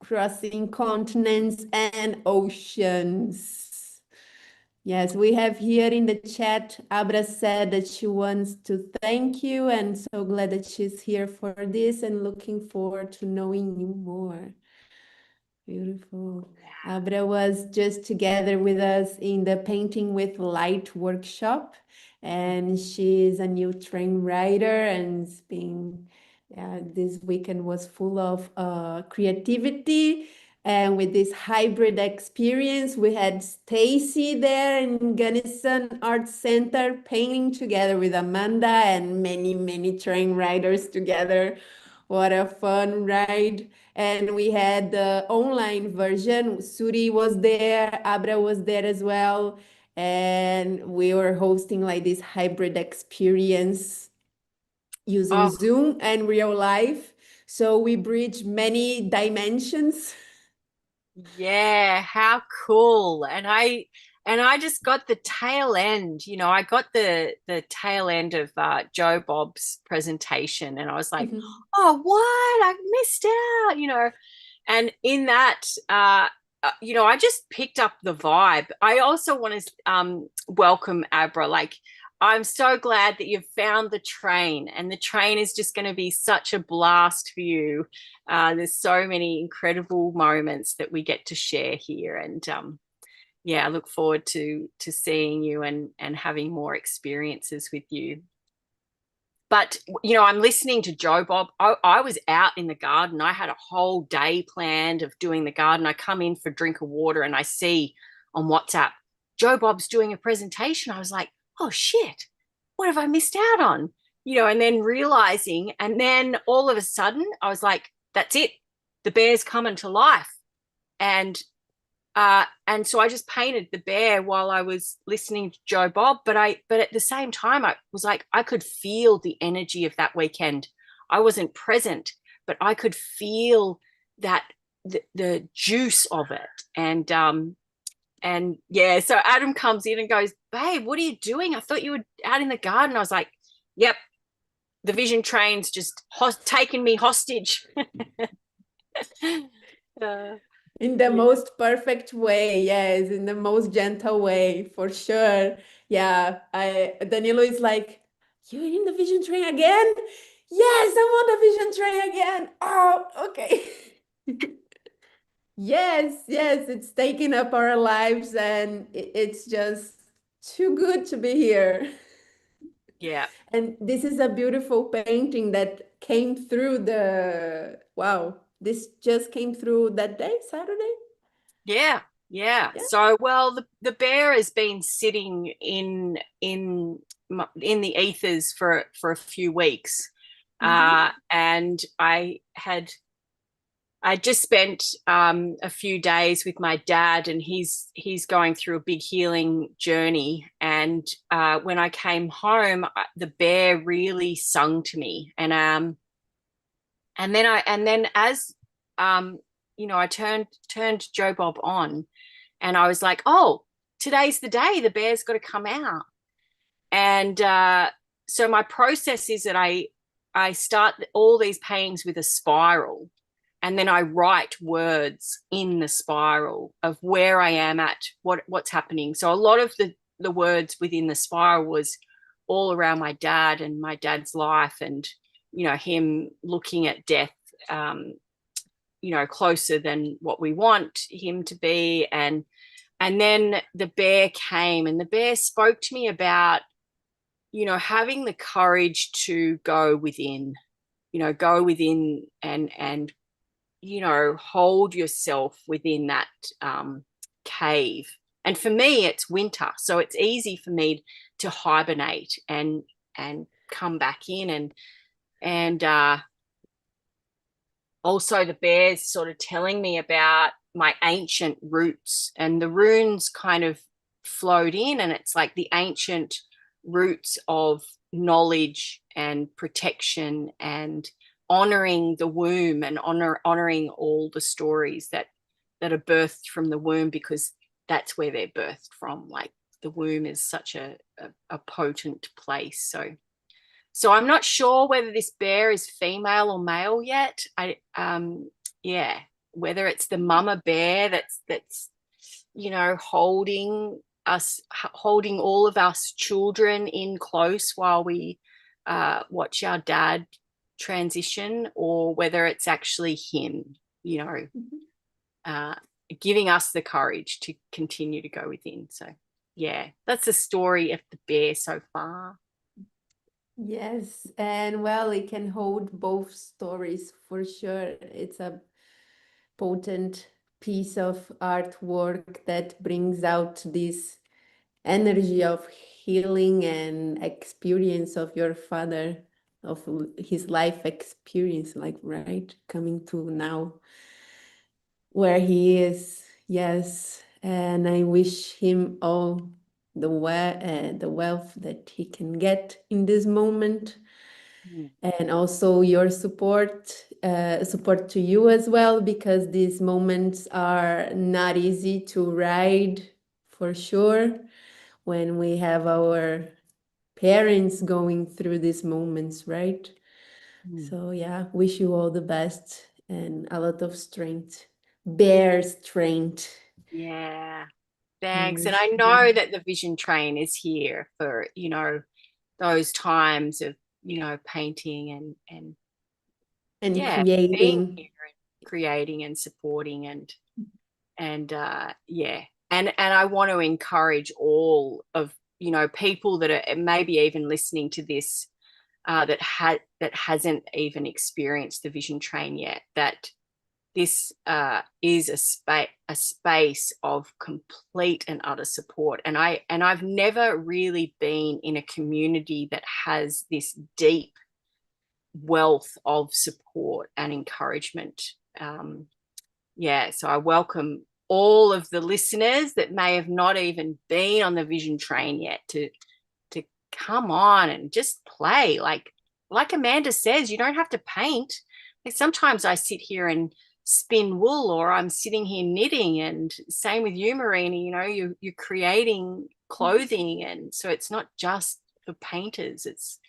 crossing continents and oceans. Yes, we have here in the chat, Abra said that she wants to thank you and so glad that she's here for this and looking forward to knowing you more. Beautiful. Abra was just together with us in the Painting with Light workshop, and she's a new train writer, and it's been this weekend was full of creativity. And with this hybrid experience, we had Stacy there in Gunnison Art Center painting together with Amanda and many, many train riders together. What a fun ride. And we had the online version. Suri was there, Abra was there as well. And we were hosting like this hybrid experience using Zoom and real life. So we bridge many dimensions.
Yeah, how cool. And I just got the tail end, you know, I got the tail end of Joe Bob's presentation, and I was like, oh, what? I've missed out, you know. And in that you know, I just picked up the vibe. I also want to welcome Abra. Like, I'm so glad that you've found the train, and the train is just going to be such a blast for you. There's so many incredible moments that we get to share here, and yeah, I look forward to seeing you and having more experiences with you. But, you know, I'm listening to Joe Bob. I was out in the garden. I had a whole day planned of doing the garden. I come in for a drink of water and I see on WhatsApp, Joe Bob's doing a presentation. I was like, oh shit, what have I missed out on? You know, and then realizing, and then all of a sudden I was like, that's it. The bear's coming to life. And so I just painted the bear while I was listening to Joe Bob. But at the same time, I was like, I could feel the energy of that weekend. I wasn't present, but I could feel that the juice of it. And yeah, so Adam comes in and goes, babe, what are you doing? I thought you were out in the garden. I was like, yep, the vision train's just taken me hostage.
In the
Yeah.
most perfect way, yes, in the most gentle way, for sure. Yeah, Danilo is like, you're in the vision train again? Yes, I'm on the vision train again. Oh, okay. Yes, yes, it's taking up our lives and it's just too good to be here.
Yeah.
And this is a beautiful painting that came through wow, this just came through that day, Saturday?
Yeah.
Yeah.
So, well, the bear has been sitting in the ethers for a few weeks. And I just spent a few days with my dad, and he's going through a big healing journey. And when I came home, the bear really sung to me. And then as you know, I turned Joe Bob on, and I was like, oh, today's the day. The bear's got to come out. And so my process is that I start all these paintings with a spiral, and then I write words in the spiral of where I am at, what's happening. So a lot of the words within the spiral was all around my dad and my dad's life, and you know, him looking at death, you know, closer than what we want him to be. And then the bear came, and the bear spoke to me about, you know, having the courage to go within, you know, and you know, hold yourself within that cave. And for me, it's winter, so it's easy for me to hibernate and come back in. And also the bear's sort of telling me about my ancient roots, and the runes kind of flowed in, and it's like the ancient roots of knowledge and protection and honoring the womb, and honoring all the stories that are birthed from the womb, because that's where they're birthed from. Like the womb is such a potent place. So I'm not sure whether this bear is female or male yet. Yeah, whether it's the mama bear that's you know, holding all of us children in close while we watch our dad transition, or whether it's actually him, you know, giving us the courage to continue to go within. So yeah, that's the story of the bear so far.
Yes, and well, it can hold both stories for sure. It's a potent piece of artwork that brings out this energy of healing and experience of your father, of his life experience, like right coming to now where he is. Yes, and I wish him all the wealth that he can get in this moment, and also your support to you as well, because these moments are not easy to ride, for sure, when we have our parents going through these moments, right? So yeah, wish you all the best and a lot of strength, bear strength.
Yeah, thanks. And
Wish
I
you.
know that the vision train is here for, you know, those times of, you know, painting
And
yeah, being
creating.
here and creating and supporting and yeah. And I want to encourage all of, you know, people that are maybe even listening to this, that hasn't even experienced the vision train yet, that this is a space of complete and utter support. And I've never really been in a community that has this deep wealth of support and encouragement. Yeah, so I welcome all of the listeners that may have not even been on the vision train yet to come on and just play. Like Amanda says, you don't have to paint. Like sometimes I sit here and spin wool, or I'm sitting here knitting, and same with you, Marina, you know, you're creating clothing, and so it's not just for painters, it's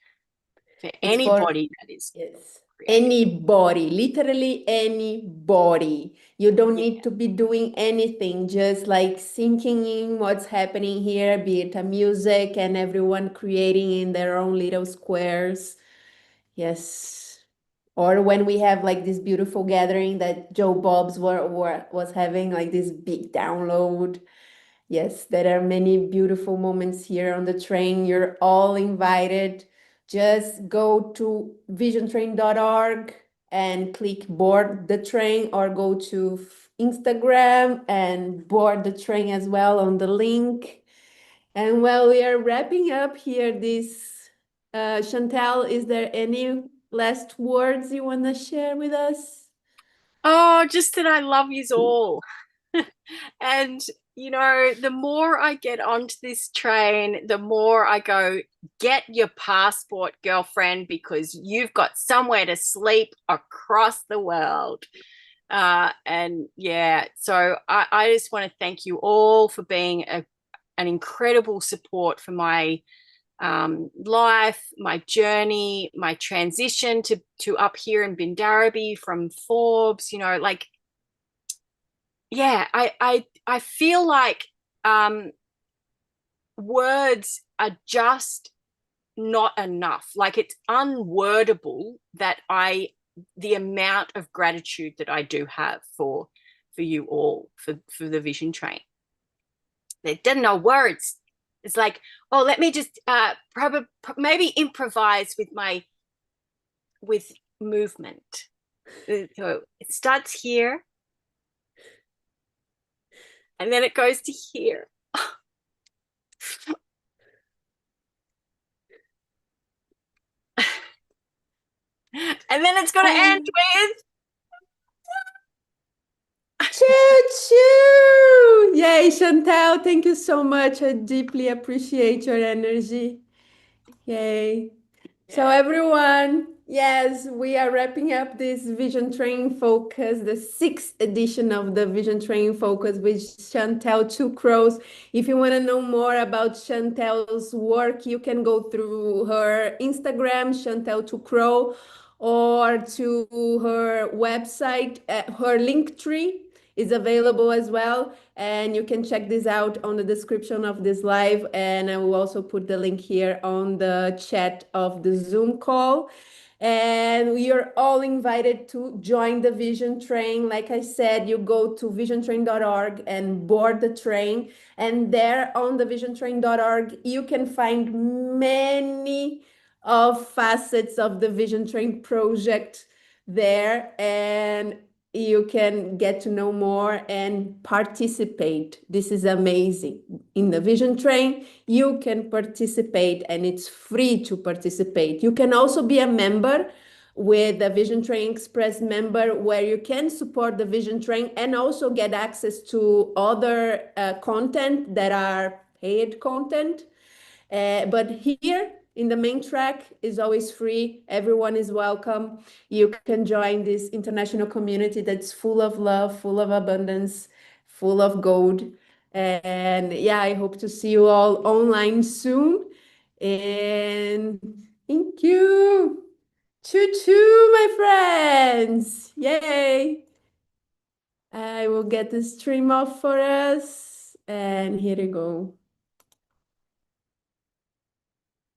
for anybody that is
yes,
creative.
anybody, literally anybody. You don't
Yeah.
need to be doing anything, just like sinking in what's happening here, be it a music and everyone creating in their own little squares. Yes. Or when we have like this beautiful gathering that Joe Bob's was having, like this big download. Yes, there are many beautiful moments here on the train. You're all invited. Just go to visiontrain.org and click board the train, or go to Instagram and board the train as well on the link. And while we are wrapping up here, Chantel, is there any last words you want to share with us?
Oh, just that I love yous all. And, you know, the more I get onto this train, the more I go, get your passport, girlfriend, because you've got somewhere to sleep across the world. And yeah, so I just want to thank you all for being an incredible support for my life, my journey, my transition to up here in Bindarabi from Forbes. You know, like, yeah, I feel like words are just not enough. Like, it's unwordable that the amount of gratitude that I do have for you all, for the Vision Train. They didn't know words. It's like, oh, let me just probably maybe improvise with movement. So it starts here, and then it goes to here. And then it's going to end with
Choo choo! Yay, Chantel, thank you so much. I deeply appreciate your energy. Yay. So everyone, yes, we are wrapping up this Vision Training Focus, the sixth edition of the Vision Training Focus with Chantel TwoCrows. If you want to know more about Chantel's work, you can go through her Instagram, Chantel TwoCrow, or to her website. Her link tree is available as well. And you can check this out on the description of this live. And I will also put the link here on the chat of the Zoom call. And we are all invited to join the Vision Train. Like I said, you go to visiontrain.org and board the train. And there on the visiontrain.org, you can find many of facets of the Vision Train project there. And you can get to know more and participate. This is amazing. In the Vision Train, you can participate, and it's free to participate. You can also be a member with the Vision Train Express member, where you can support the Vision Train and also get access to other content that are paid content. But here in the main track is always free. Everyone is welcome. You can join this international community that's full of love, full of abundance, full of gold. And yeah, I hope to see you all online soon. And thank you. Choo choo, my friends. Yay. I will get the stream off for us. And here we go.